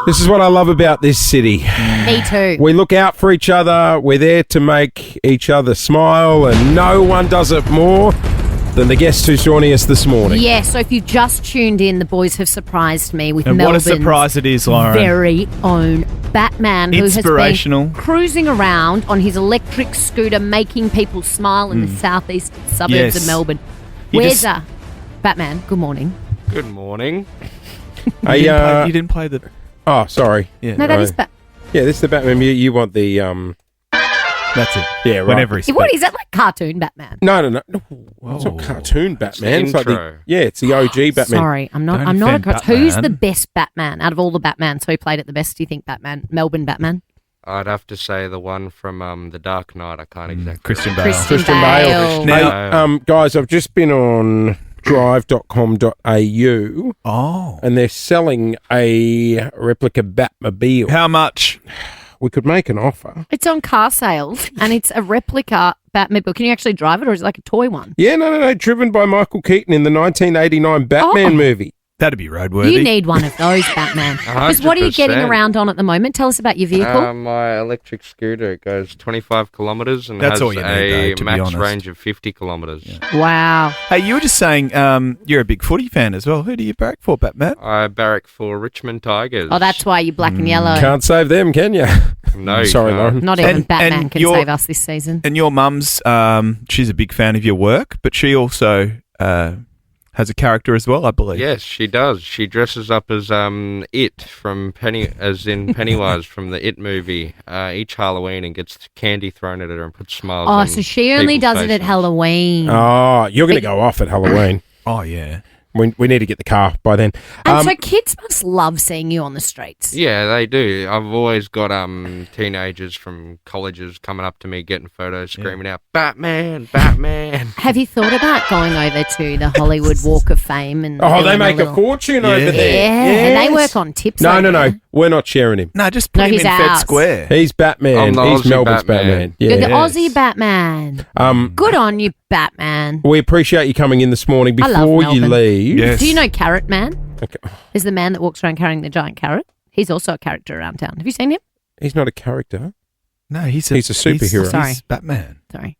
This is what I love about this city. Me too. We look out for each other. We're there to make each other smile, and no one does it more than the guest who's joining us this morning. Yeah, so if you've just tuned in, the boys have surprised me with And Melbourne's what a surprise it is, Lauren. very own Batman, who has Inspirational. been cruising around on his electric scooter, making people smile in the southeast suburbs Yes. of Melbourne. He Where's just- Batman? Good morning. Good morning. Hey, You didn't play the... oh, sorry. Yeah. No, that is Batman. Yeah, this is the Batman. You want the That's it. Yeah, right. Whenever he speaks. What is that, like cartoon Batman? No. It's not cartoon Batman. It's like intro. it's the OG Batman. Sorry, I'm not Don't a offend cartoon. Who's Batman. the best Batman out of all the Batmans? Who played it the best, do you think, Batman? Melbourne Batman? I'd have to say the one from The Dark Knight. I can't exactly. Christian Bale. Christian Bale. Now- Hey, guys, I've just been on drive.com.au Oh. and they're selling a replica Batmobile. How much? We could make an offer. It's on car sales, and it's a replica Batmobile. Can you actually drive it, or is it like a toy one? Yeah, no. Driven by Michael Keaton in the 1989 Batman movie. That'd be roadworthy. You need one of those, Batman. Because what are you getting 100%. around on at the moment? Tell us about your vehicle. My electric scooter, it goes 25 kilometres and That's has all you need, though, a to be max honest. range of 50 kilometres. Wow. Hey, you were just saying you're a big footy fan as well. Who do you barrack for, Batman? I barrack for Richmond Tigers. Oh, that's why you're black and yellow. Can't save them, can you? No, you Sorry, can't. Lauren. Not even And- Batman and can your- save us this season. And your mum's, she's a big fan of your work, but she also has a character as well, I believe. Yes, she does. She dresses up as It from Pennywise from the It movie each Halloween and gets candy thrown at her and puts smiles Oh, on so she only people's does it at faces. Halloween. Oh, you're going to go off at Halloween. Oh, yeah. We need to get the car by then. And so kids must love seeing you on the streets. Yeah, they do. I've always got teenagers from colleges coming up to me, getting photos, screaming out, "Batman, Batman!" Have you thought about going over to the Hollywood Walk of Fame? And Oh, they doing make a little- fortune over Yeah. there. Yeah, and they Yes. work on tips. No, over no. there. We're not sharing him. No, just put No, him in he's Fed ours. Square. He's Batman. I'm the He's Aussie Melbourne's Batman. Batman. You're the Yeah. Aussie Batman. Good on you, Batman. We appreciate you coming in this morning. I love Before you Melbourne. leave, Yes. Do you know Carrot Man? Okay. Is the man that walks around carrying the giant carrot? He's also a character around town. Have you seen him? he's not a character. No, he's a superhero. Sorry. He's Batman. Sorry.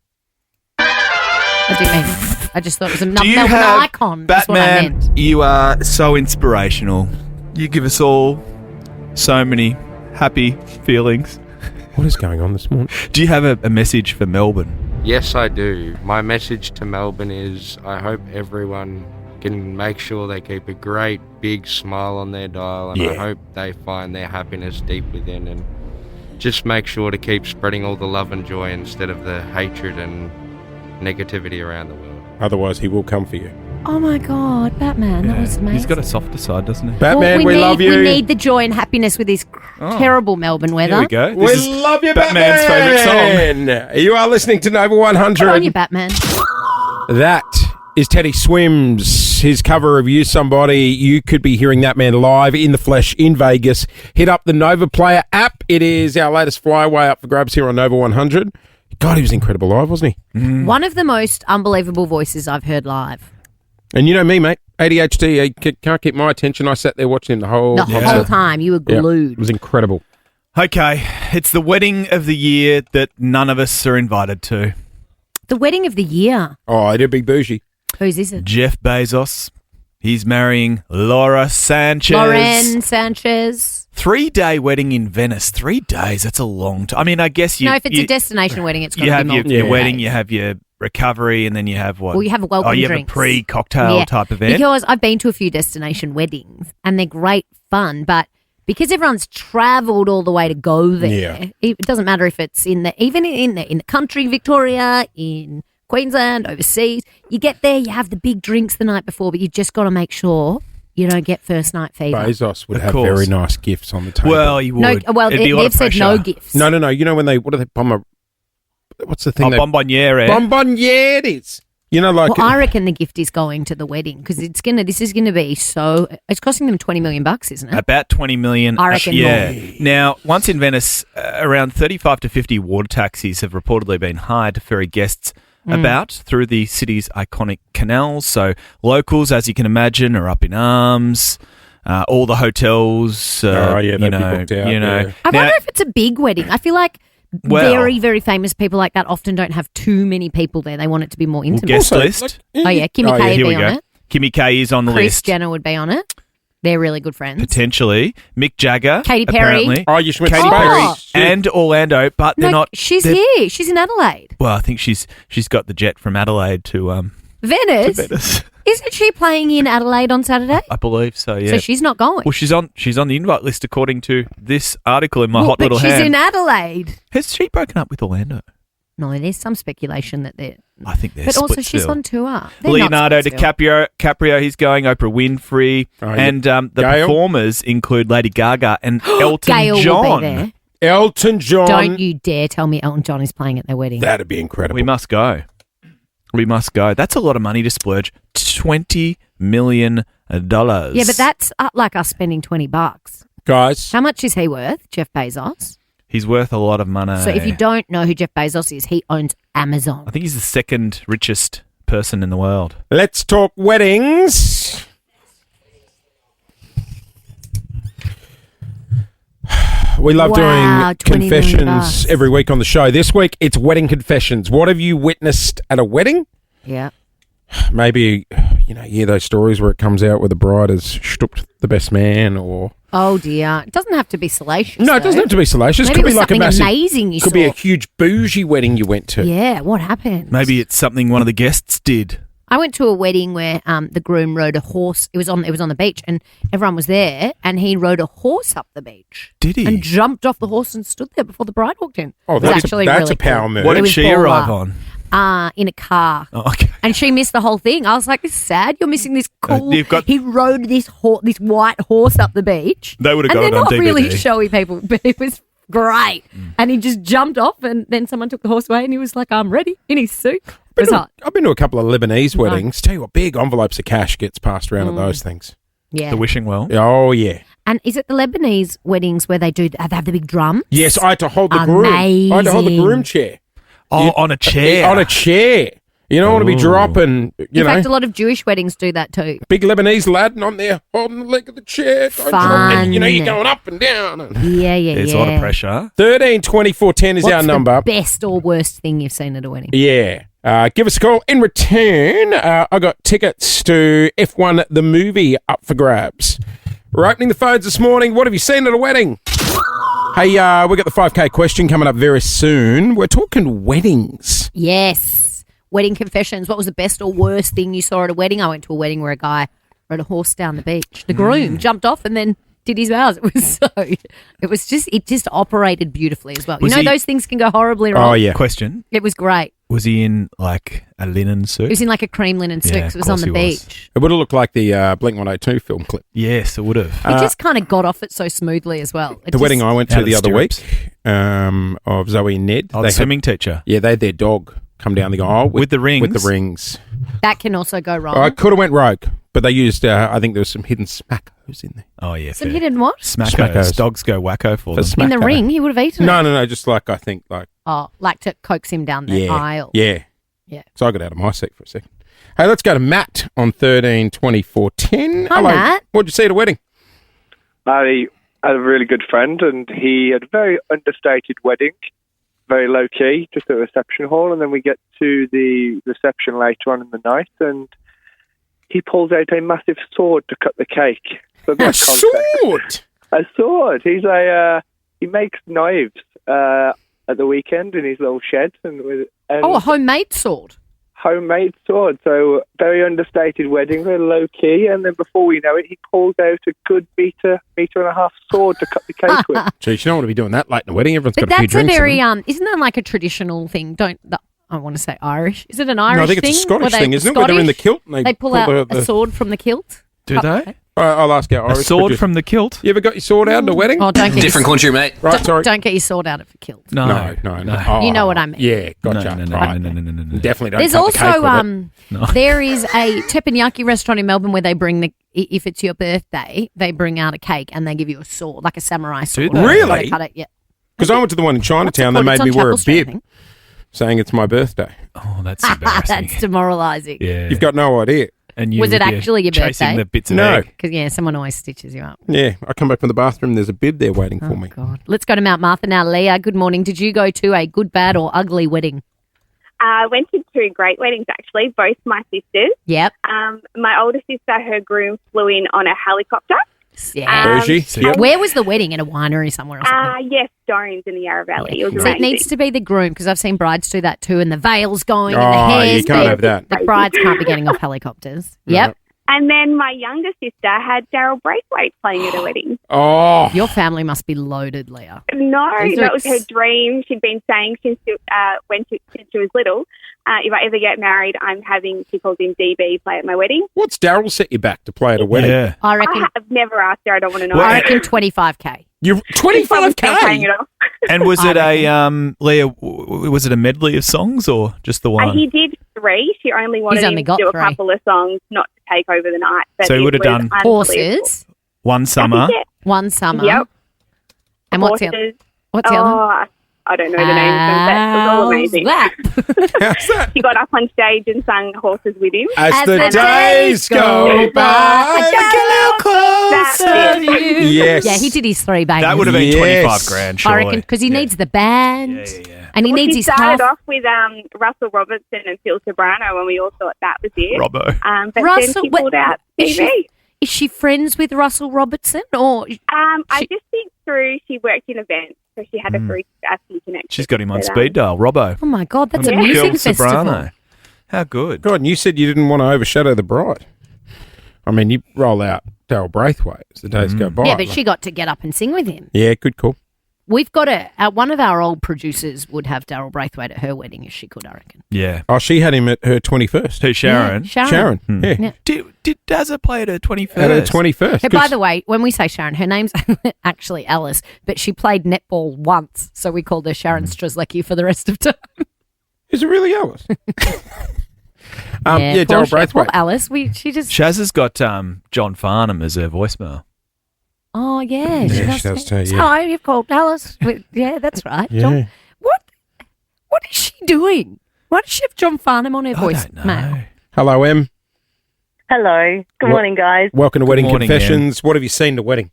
I didn't mean. I just thought it was a Do you Melbourne have icon. That's what I Batman? meant. You are so inspirational. You give us all so many happy feelings. What is going on this morning? Do you have a message for Melbourne? Yes, I do. My message to Melbourne is I hope everyone can make sure they keep a great big smile on their dial, and I Yeah. hope they find their happiness deep within, and just make sure to keep spreading all the love and joy instead of the hatred and negativity around the world. Otherwise, he will come for you. Oh my God, Batman! That was amazing. He's got a softer side, doesn't he? Batman, Well, we love you. We need the joy and happiness with this terrible Melbourne weather. Here we go. We This is love you, Batman's favourite Batman. You are listening to Nova 100. Good on you, Batman. That is Teddy Swims. His cover of You Somebody. You could be hearing that man live in the flesh in Vegas. Hit up the Nova Player app. It is our latest flyaway up for grabs here on Nova 100. God, he was incredible live, wasn't he? One of the most unbelievable voices I've heard live. And you know me, mate. ADHD, I can't keep my attention. I sat there watching him the whole time. You were glued. It was incredible. Okay, it's the wedding of the year that none of us are invited to. The wedding of the year. Oh, it'd be bougie. Whose is it? Jeff Bezos. He's marrying Laura Sanchez. Lauren Sanchez. 3-day wedding in Venice. 3 days, that's a long time. I mean, I guess you... No, if it's a destination wedding, it's going you to be have your wedding, you have your recovery, and then you have what? Well, you have a welcome you drinks. have a pre-cocktail type event. Because I've been to a few destination weddings, and they're great fun, but because everyone's travelled all the way to go there, it doesn't matter if it's in the country, Victoria, in Queensland, overseas. You get there, you have the big drinks the night before, but you just got to make sure you don't get first night fever. Bezos would have very nice gifts on the table. Well, he would. They've said no gifts. No. You know when what do they what's the thing? Bonbonniere. Bonbonniere it is. You know, like I reckon the gift is going to the wedding because this is gonna be so. It's costing them $20 million, isn't it? About $20 million. I reckon. Yeah. More. Now, once in Venice, around 35 to 50 water taxis have reportedly been hired to ferry guests about through the city's iconic canals. So locals, as you can imagine, are up in arms. All the hotels. they'd be booked out. I wonder if it's a big wedding. I feel like. Very, very famous people like that often don't have too many people there. They want it to be more intimate. Guest list. Kimmy K would be on it. Kimmy K is on the Kris list. Jenner would be on it. They're really good friends. Potentially. Mick Jagger. Katy Perry. Apparently. Oh, you should Katy Perry and Orlando, but they're not. She's here. She's in Adelaide. Well, I think she's got the jet from Adelaide to Venice. Isn't she playing in Adelaide on Saturday? I believe so, yeah. So she's not going. Well, she's on the invite list according to this article in my hot little hand. But she's in Adelaide. Has she broken up with Orlando? No, there's some speculation that they're... I think they're But also split she's still. on tour. Leonardo DiCaprio, he's going, Oprah Winfrey, and the performers include Lady Gaga and Elton Gail John. Will be there. Elton John. Don't you dare tell me Elton John is playing at their wedding. That'd be incredible. We must go. That's a lot of money to splurge. $20 million. Yeah, but that's like us spending $20. Guys. How much is he worth, Jeff Bezos? He's worth a lot of money. So if you don't know who Jeff Bezos is, he owns Amazon. I think he's the second richest person in the world. Let's talk weddings. We love doing confessions every week on the show. This week, it's wedding confessions. What have you witnessed at a wedding? Yeah. Maybe, you hear those stories where it comes out where the bride has stooped the best man or... Oh, dear. It doesn't have to be salacious. No, it doesn't have to be salacious. Maybe Could it be was like a massive... amazing you Could be a huge bougie wedding you went to. Yeah, what happened? Maybe it's something one of the guests did. I went to a wedding where the groom rode a horse. It was on the beach, and everyone was there. And he rode a horse up the beach. Did he? And jumped off the horse and stood there before the bride walked in. Oh, that's a power move. What did she arrive on? In a car. Oh, okay. And she missed the whole thing. I was like, "This is sad. You're missing this cool." He rode this white horse up the beach. They would have got it on DVD. And they're not really showy people, but it was great. And he just jumped off, and then someone took the horse away, and he was like, "I'm ready," in his suit. I've been to a couple of Lebanese weddings. Tell you what, big envelopes of cash gets passed around at those things. Yeah. The wishing well. Oh, yeah. And is it the Lebanese weddings where they have the big drums? Yes, I had to hold the groom. I had to hold the groom chair. Oh, on a chair. On a chair. You don't want to be dropping, In fact, a lot of Jewish weddings do that too. Big Lebanese lad and I'm there holding the leg of the chair. Fun. And, you're going up and down. Yeah. There's a lot of pressure. 13 24 10 is our number. What's the best or worst thing you've seen at a wedding? Yeah. Give us a call. In return, I got tickets to F1 the movie up for grabs. We're opening the phones this morning. What have you seen at a wedding? Hey, we got the 5K question coming up very soon. We're talking weddings. Yes. Wedding confessions. What was the best or worst thing you saw at a wedding? I went to a wedding where a guy rode a horse down the beach. The groom jumped off and then did his vows. It just operated beautifully as well. Those things can go horribly wrong. Oh, yeah. Question. It was great. Was he in like a linen suit? It was in like a cream linen suit because it was on the beach. It would have looked like the Blink-182 film clip. Yes, it would have. He just kind of got off it so smoothly as well. The wedding I went to the other week of Zoe and Ned. Oh, the swimming teacher. Yeah, they had their dog come down the aisle With the rings? With the rings. That can also go wrong. I could have went rogue, but they used. I think there was some hidden smackos in there. Oh, yeah. Some fair. hidden what? Smackos. Dogs go wacko for them. In the ring, he would have eaten it. No. Just like I think, like like to coax him down the aisle. Yeah. So I got out of my seat for a second. Hey, let's go to Matt on 13-24-10. Hi, Hello. Matt. What'd you see at a wedding? I had a really good friend, and he had a very understated wedding, very low key, just at a reception hall. And then we get to the reception later on in the night, and he pulls out a massive sword to cut the cake. So A sword? A sword. He makes knives at the weekend in his little shed, and a homemade sword. Homemade sword. So very understated wedding, very low key, and then before we know it, he pulls out a good meter and a half sword to cut the cake with. Geez, you don't want to be doing that late in the wedding. Everyone's But got a few that's a drinks. very isn't that like a traditional thing? I want to say Irish. Is it an Irish No, I think thing? it's a Scottish Where thing, isn't it? Where they're in the kilt and they pull out a sword from the kilt. Do they? I'll ask our Irish. A sword producer. from the kilt? You ever got your sword out at a wedding? Oh, don't get Different country, mate. Right, sorry. Don't get your sword out of a kilt. No. Oh, You know what I mean. Yeah, gotcha. No. Definitely don't There's cut the cake also with it. there is a teppanyaki restaurant in Melbourne where they bring if it's your birthday, they bring out a cake and they give you a sword, like a samurai sword. they? Really? You've gotta cut it, yeah. Because I went to the one in Chinatown, they called? made It's me on wear a Chapel Street, I bib think. saying it's my birthday. Oh, that's embarrassing. That's demoralising. Yeah. You've got no idea. And you Was it with your actually your chasing birthday? the bits of No. egg. Because, someone always stitches you up. Yeah, I come back from the bathroom, there's a bib there waiting for me. God. Let's go to Mount Martha now. Leah, good morning. Did you go to a good, bad or ugly wedding? I went to two great weddings, actually, both my sisters. Yep. My older sister, her groom flew in on a helicopter. Yeah. Bougie. Yep. Where was the wedding? In a winery somewhere or something? Yes, Stones in the Yarra Valley. It was So amazing. it needs to be the groom because I've seen brides do that too, and the veils going and Oh, the hair's you can't big. have that. The brides can't be getting off helicopters. Yep. And then my younger sister had Daryl Braithwaite playing at her wedding. Oh. Your family must be loaded, Leah. No, These are that was her dream. She'd been saying since she was little, if I ever get married, I'm having, she calls him DB, play at my wedding. What's Daryl set you back to play at a wedding? Yeah. I reckon. I've never asked her. I don't want to know. I reckon 25k. You're Probably still paying 25k? it off. And was it Leah, was it a medley of songs or just the one? He did 3. She only wanted only him got to do 3. a couple of songs, not to take over the night. But So he it would have was done unbelievable. Horses, One Summer. Yeah. one summer. Yep. And what's the other? Horses. What's the other? I don't know the names of them, but it was all amazing. How's that? She got up on stage and sang Horses with him. As the days go by, That's closer it. to you. Yes. Yeah, he did his 3 babies. That would have been Yes. 25 grand, I surely. reckon because he needs the band Yeah. and he Well, needs she his started half. off with Russell Robertson and Phil Sobrano, and we all thought that was it. Robbo. But then she pulled out is TV. she friends with Russell Robertson or? I just think she worked in events, so she had a few connections. She's got him on But, speed dial. Robbo. Oh my God, that's a Yeah. music Phil festival. Sobrano. How good. God, and you said you didn't want to overshadow the bride. I mean, you roll out Daryl Braithwaite as the days go by. Yeah, but she got to get up and sing with him. Yeah, good call. We've got one of our old producers would have Daryl Braithwaite at her wedding if she could, I reckon. Yeah. Oh, she had him at her 21st. Who, Sharon? Yeah, Sharon. Yeah. Yeah. Did Dazza play at her 21st? At her 21st. Hey, by the way, when we say Sharon, her name's actually Alice, but she played netball once, so we called her Sharon Strzelecki for the rest of time. Is it really Alice? poor Daryl Braithwaite. Poor Alice. She just. Shaz has got John Farnham as her voicemail. Oh yeah, Yeah, she does too, yeah. Hi, you've called Alice. Yeah, that's right. Yeah. John, what is she doing? Why does she have John Farnham on her I don't know. voicemail? Hello, Em. Hello. Good morning, guys. Welcome to Wedding morning, Confessions. What have you seen at wedding?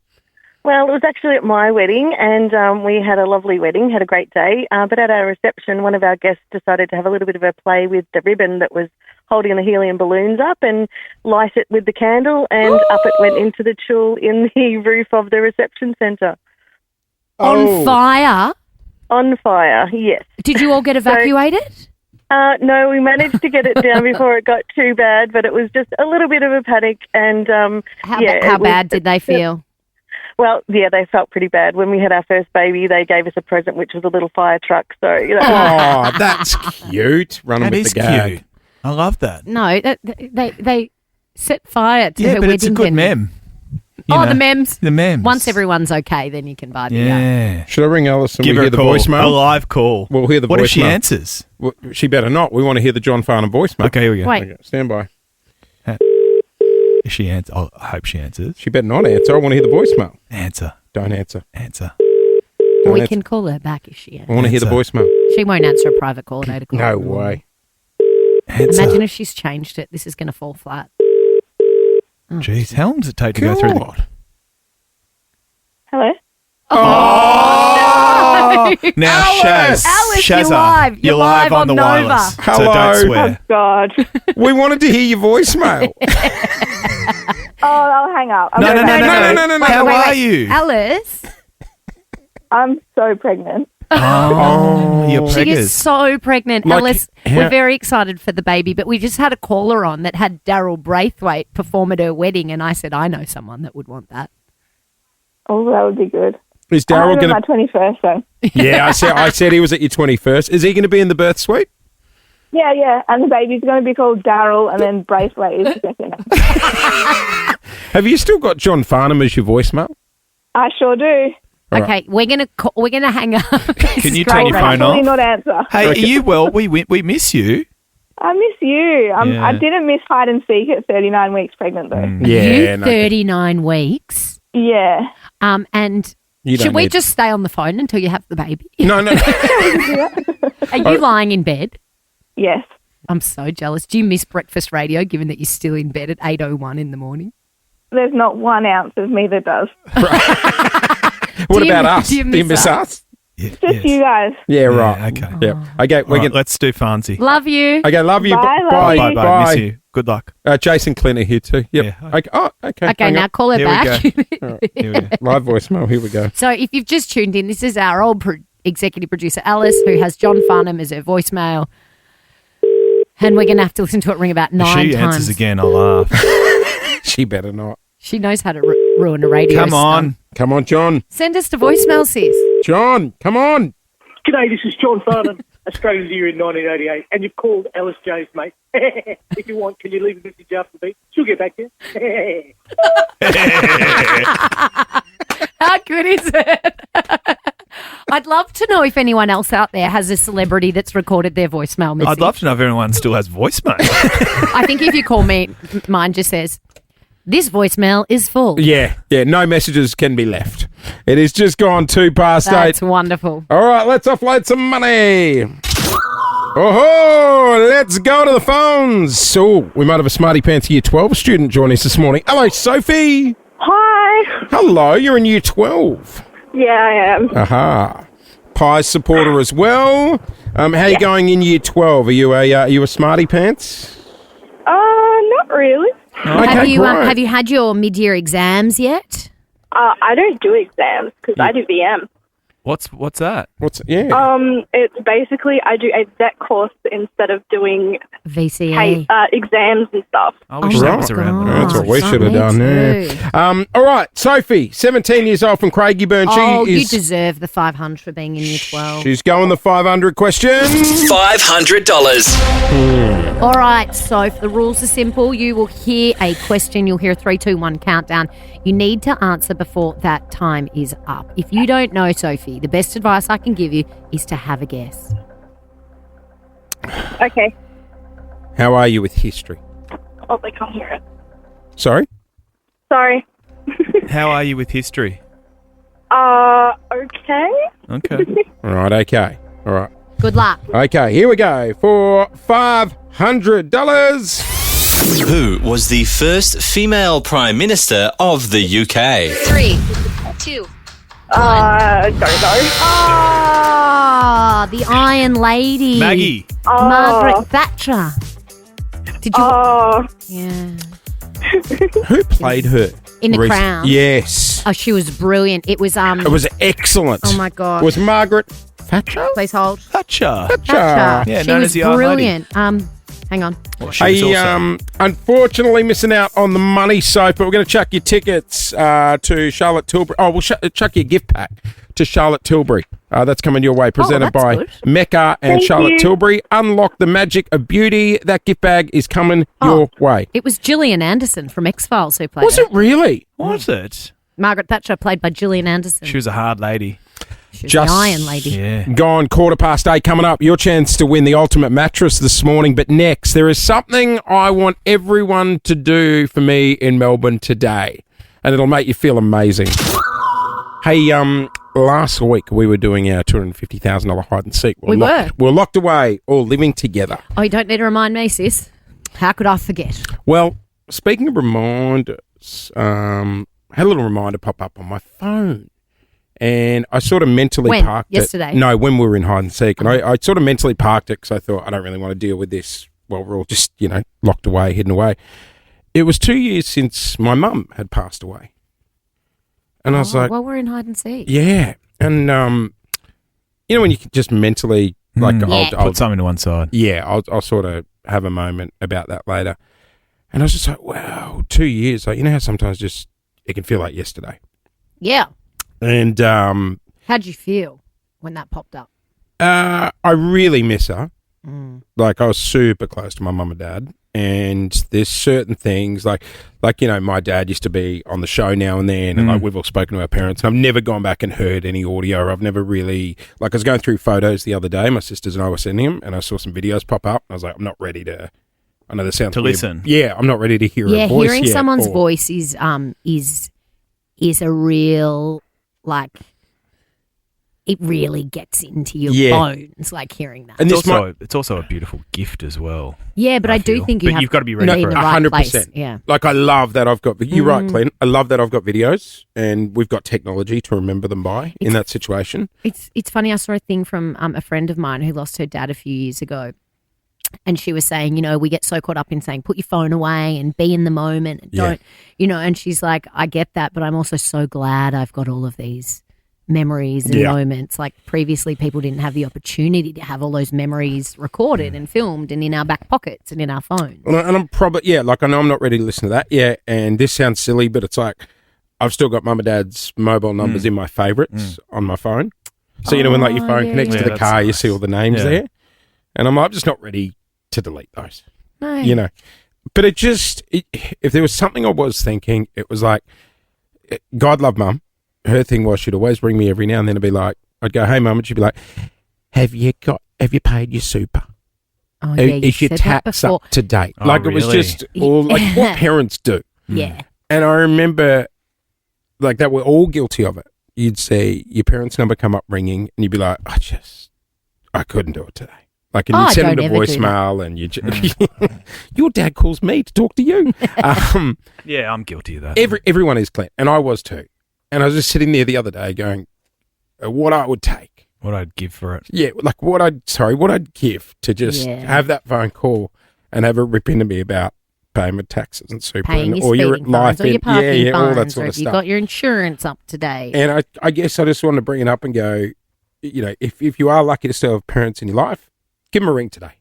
Well, it was actually at my wedding, and we had a lovely wedding, had a great day. But at our reception, one of our guests decided to have a little bit of a play with the ribbon that was holding the helium balloons up and light it with the candle, and up it went into the tulle in the roof of the reception centre. On fire? On fire, yes. Did you all get evacuated? No, we managed to get it down before it got too bad, but it was just a little bit of a panic. And How bad did they feel? Well, yeah, they felt pretty bad. When we had our first baby, they gave us a present, which was a little fire truck. So, you know. Oh, that's cute. Running That with is the gag. cute. I love that. No, they set fire to Yeah, her but wedding it's a good venue. mem. The memes. The memes. Once everyone's okay, then you can buy the Yeah. Should I ring Alice and Give we her hear a the call. voicemail? A live call. We'll hear the What voicemail. if she answers? Well, she better not. We want to hear the John Farnham voicemail. Okay, here we go. Wait. Okay, stand by. If she answers, I hope she answers. She better not answer. I want to hear the voicemail. Answer. Don't answer. Answer. Don't We answer. can call her back if she I answers. want to hear the Answer. voicemail. She won't answer a private call at 8 o'clock. No way. Answer. Imagine if she's changed it. This is going to fall flat. Jeez, how long does it take to go through the... God. Hello? Oh! Now, Alice! Shaz. Alice, you're Shazza, live. You're live on the Nova. wireless. Hello. So don't swear. God. We wanted to hear your voicemail. I'll hang up. No. no. How Wait, are you? Alice. I'm so pregnant. Oh, you're She preggers. is so pregnant. Like, Alice, we're very excited for the baby, but we just had a caller on that had Daryl Braithwaite perform at her wedding, and I said, I know someone that would want that. Oh, that would be good. Is I'm Daryl at going my to... 21st, though. Yeah, I said he was at your 21st. Is he going to be in the birth suite? Yeah. And the baby's going to be called Daryl, and then Braithwaite is the second name. Have you still got John Farnham as your voicemail? I sure do. All Okay, we're gonna hang up. Can you turn your phone Probably off? not answer. Hey, Okay. are you well? We miss you. I miss you. Yeah. I didn't miss hide and seek at 39 weeks pregnant, though. Yeah. You 39 weeks. Yeah. And You don't should we need- just stay on the phone until you have the baby? No. Are you lying in bed? Yes. I'm so jealous. Do you miss breakfast radio given that you're still in bed at 8:01 in the morning? There's not 1 ounce of me that does. What Do you- about us? do you Do you miss miss us? Just you guys. Yeah, right. Okay. Yeah. Okay, All right, let's do Fancy. Love you. Okay, love you. Bye, Bye. love you. Bye. Miss you. Good luck. Jason Clint are here too. Yep. Yeah. Okay. Oh, okay. Okay, Hang now on. call her Here we back. Here we go. Live voicemail. Here we go. So if you've just tuned in, this is our old executive producer, Alice, who has John Farnham as her voicemail. And we're going to have to listen to it ring about 9 If times. she answers again, I'll laugh. She better not. She knows how to ruin a radio Come on. stunt. Come on, John. Send us to voicemail, sis. John, come on. G'day, this is John Farnham, Australian Year in 1988, and you've called Alice Jase, mate. If you want, can you leave a message after the beat? She'll get back to you. How good is it? I'd love to know if anyone else out there has a celebrity that's recorded their voicemail message. I'd love to know if everyone still has voicemail. I think if you call me, mine just says, this voicemail is full. Yeah. No messages can be left. It is just gone 2 past 8. That's wonderful. All right, let's offload some money. Oh, let's go to the phones. Oh, we might have a Smarty Pants Year 12 student joining us this morning. Hello, Sophie. Hi. Hello, you're in Year 12. Yeah, I am. Aha. Pie supporter as well. How are you going in Year 12? Are you a Smarty Pants? Not really. Okay, great. Have you had your mid-year exams yet? I don't do exams because I do VM. What's that? It's basically I do a vet course instead of doing VCA exams and stuff. I wish that was around. That's what we should have done there. All right, Sophie, 17 years old from Craigieburn. You deserve the 500 for being in Year 12. She's going the 500 question. $500. All right, so the rules are simple. You will hear a question. You'll hear a 3, 2, 1 countdown. You need to answer before that time is up. If you don't know, Sophie, the best advice I can give you is to have a guess. Okay. How are you with history? Oh, they can't hear it. Sorry? Sorry. How are you with history? Okay. Okay. All right, okay. All right. Good luck. Okay, here we go for $500. Who was the first female Prime Minister of the UK? 3, 2. Don't know. Ah, the Iron Lady. Maggie. Margaret Thatcher. Did you? Yeah. Who played her? In The Crown? Yes. Oh, she was brilliant. It was It was excellent. Oh my God. Was Margaret Thatcher? Please hold. Thatcher. Thatcher. Yeah, she known was as the Iron Lady. brilliant. Hang on. Hey, unfortunately missing out on the money soap, but we're going to chuck your tickets to Charlotte Tilbury. Oh, we'll chuck your gift pack to Charlotte Tilbury. That's coming your way, presented by good. Mecca and Charlotte Tilbury. Unlock the magic of beauty. That gift bag is coming your way. It was Gillian Anderson from X-Files who played Was it really? Was it? Margaret Thatcher, played by Gillian Anderson. She was a hard lady. She was an iron lady. Yeah. Gone 8:15 coming up. Your chance to win the ultimate mattress this morning. But next, there is something I want everyone to do for me in Melbourne today, and it'll make you feel amazing. Hey, last week we were doing our $250,000 hide and seek. We were locked away, all living together. Oh, you don't need to remind me, sis. How could I forget? Well, speaking of reminders, I had a little reminder pop up on my phone. And I sort of mentally parked it. Yesterday? No, when we were in hide and seek. And I sort of mentally parked it because I thought I don't really want to deal with this. Well, we're all just, locked away, hidden away. It was 2 years since my mum had passed away. And I was like... Well, we're in hide and seek. Yeah. And, when you can just mentally... I'll put something to one side. Yeah, I'll sort of have a moment about that later. And I was just like, wow, 2 years. Like, you know how sometimes just it can feel like yesterday. Yeah. And how'd you feel when that popped up? I really miss her. Like, I was super close to my mum and dad, and there's certain things like my dad used to be on the show now and then, and we've all spoken to our parents, and I've never gone back and heard any audio. I've never really, I was going through photos the other day, my sisters and I were sending them, and I saw some videos pop up, and I was like, I'm not ready to. I know this sounds weird. Listen. Yeah, I'm not ready to hear a voice. Hearing someone's voice is a real. Like, it really gets into your bones, like hearing that. And it's also a beautiful gift as well. Yeah, but I do think you've got to be ready for it. 100%. Yeah. Like, I love that I've got, you're right, Clint. I love that I've got videos and we've got technology to remember them by in that situation. It's funny. I saw a thing from a friend of mine who lost her dad a few years ago. And she was saying, we get so caught up in saying, put your phone away and be in the moment. And don't, and she's like, I get that, but I'm also so glad I've got all of these memories and moments. Like, previously people didn't have the opportunity to have all those memories recorded and filmed and in our back pockets and in our phones. And I'm probably, I know I'm not ready to listen to that. Yeah. And this sounds silly, but it's like, I've still got mum and dad's mobile numbers in my favourites on my phone. So, when your phone connects to the car, you see all the names there. And I'm just not ready to delete those. No. But if there was something I was thinking, it was like, God love mum. Her thing was she'd always ring me every now and then and be like, I'd go, hey mum, and she'd be like, have you paid your super? Oh, yeah, is your tax up to date? Oh, It was just all like what parents do. Yeah. And I remember that we're all guilty of it. You'd see your parents' number come up ringing and you'd be like, I couldn't do it today. And you'd send them a voicemail and your dad calls me to talk to you. Yeah, I'm guilty of that. Everyone is, Clint, and I was too. And I was just sitting there the other day going, what I would take. What I'd give for it. Yeah, what I'd give to just have that phone call and have it rip into me about paying my taxes and super. Paying your or your speeding life fines, or your parking all that fines, sort or of if you stuff. got your insurance up to date. And I guess I just wanted to bring it up and go, if you are lucky to still have parents in your life, give them a ring today.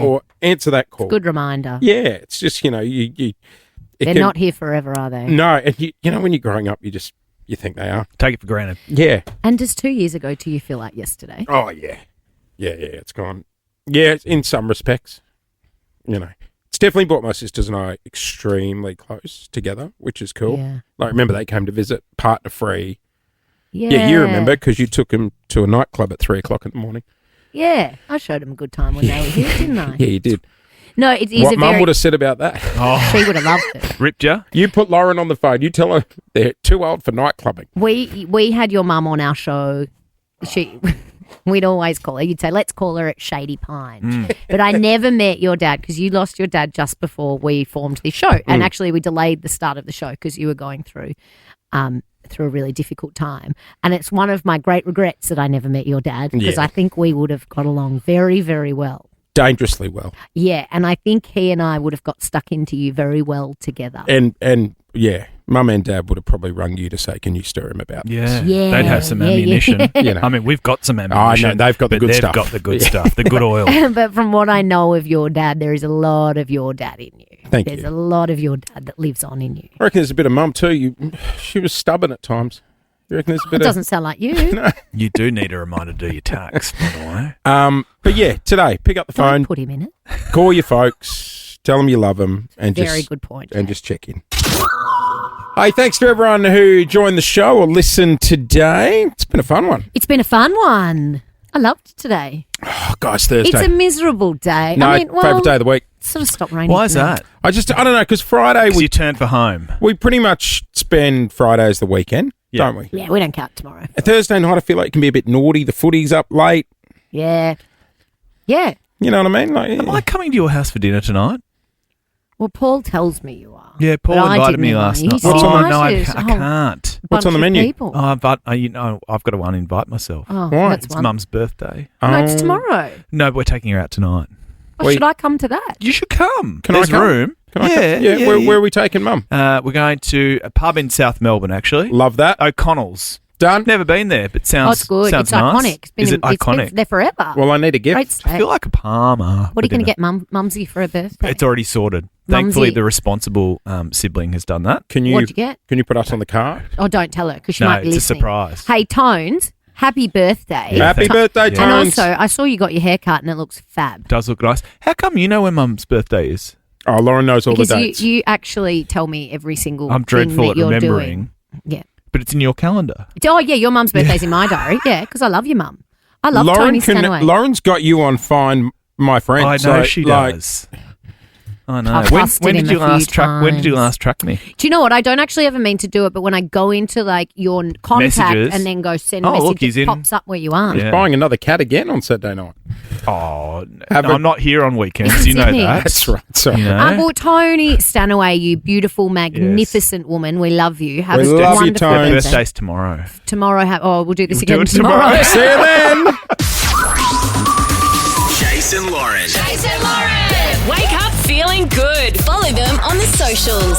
Or answer that call. It's a good reminder. Yeah, it's just, they're not here forever, are they? No, and when you're growing up, you think they are. Take it for granted. Yeah. And does 2 years ago do you feel like yesterday? Oh, yeah. Yeah, it's gone. Yeah, in some respects. It's definitely brought my sisters and I extremely close together, which is cool. Yeah. Remember they came to visit partner free. Yeah, you remember because you took them to a nightclub at 3:00 in the morning. Yeah, I showed them a good time when they were here, didn't I? Yeah, you did. No, it is what Mum would have said about that? She would have loved it. Ripped ya? You put Lauren on the phone. You tell her they're too old for night clubbing. We had your mum on our show. We'd always call her. You'd say, let's call her at Shady Pine. But I never met your dad because you lost your dad just before we formed this show. And actually we delayed the start of the show because you were going through a really difficult time. And it's one of my great regrets that I never met your dad because I think we would have got along very, very well. dangerously well. Yeah, and I think he and I would have got stuck into you very well together. And yeah, Mum and Dad would have probably rung you to say, can you stir him about Yeah. this? They'd have some ammunition. yeah. You know. I mean, we've got some ammunition. I know, they've got the but good stuff. They've got the good stuff, the good oil. But from what I know of your dad, there is a lot of your dad in you. Thank There's you. a lot of your dad that lives on in you. I reckon there's a bit of Mum too. She was stubborn at times. You reckon there's a bit It doesn't sound like you. No. You do need a reminder to do your tax, by the way. But yeah, today, pick up the phone. Don't put him in it. Call your folks, tell them you love them, and Very just good point. and just check in. Hey, thanks to everyone who joined the show or listened today. It's been a fun one. It's been a fun one. I loved today. Oh, guys, Thursday. It's a miserable day. No, I mean, well, favourite day of the week. sort of stopped raining. Why is for me. that? I don't know, because Friday Because we you turn for home. pretty much spend Friday as the weekend, Yeah. don't we? Yeah, we don't count tomorrow. A Thursday night, I feel like it can be a bit naughty. The footy's up late. Yeah. Yeah. You know what I mean? Like, Am I coming to your house for dinner tonight? Well, Paul tells me you are. Yeah, Paul But I invited didn't me invite last you. night. He What's on the- no, I invited us, a whole can't. What's on the bunch of menu? people. Oh, but I've got to invite myself. Oh, Why? that's It's one. Mum's birthday. No, it's Oh. tomorrow. No, we're taking her out tonight. Oh, Wait. should I come to that? You should come. Can There's I come? room. Can I come? Yeah. Where are we taking Mum? We're going to a pub in South Melbourne, actually. Love that. O'Connell's. Done. Never been there, but Oh, sounds it's good. Sounds It's nice. iconic. It's been Is it it's iconic? been there forever. Well, I need a gift. Great I steak. feel like a palmer. What are you going to get Mumsy for her birthday? It's already sorted. Mumsy. Thankfully, the responsible sibling has done that. Can What'd you get? Can you put us on the card? Oh, don't tell her because she No, might be it's a listening. surprise. Hey, Tones, happy birthday. Yeah, Happy thank- birthday, yeah. Tones. And also, I saw you got your hair cut and it looks fab. Does look nice. How come you know when Mum's birthday is? Oh, Lauren knows all Because the dates. you actually tell me every single I'm thing dreadful that at you're remembering. doing. Yeah. But it's in your calendar. Oh, yeah, your mum's birthday's in my diary. Yeah, because I love your mum. I love Tony Stanaway. Lauren's got you on Find My Friend. I know so, she like, does. I know. I've When busted did him you a few last track? When did you times. last track me? Do you know what? I don't actually ever mean to do it, but when I go into like your contact Messages. and then go send a Oh, message, look, he's it in. pops up where you are. Yeah. Buying another cat again on Saturday night. Oh, Have no, a- I'm not here on weekends. It's You know in here. that. That's right. Sorry. You know? Well, Tony Stanaway, you beautiful, magnificent woman. We love you. Have We a love you, wonderful Tony. Her birthday. birthday's tomorrow. Tomorrow, we'll do this We'll again do it tomorrow. See you then. Jason Lauren. Jason Lauren. Wake up feeling good. Follow them on the socials.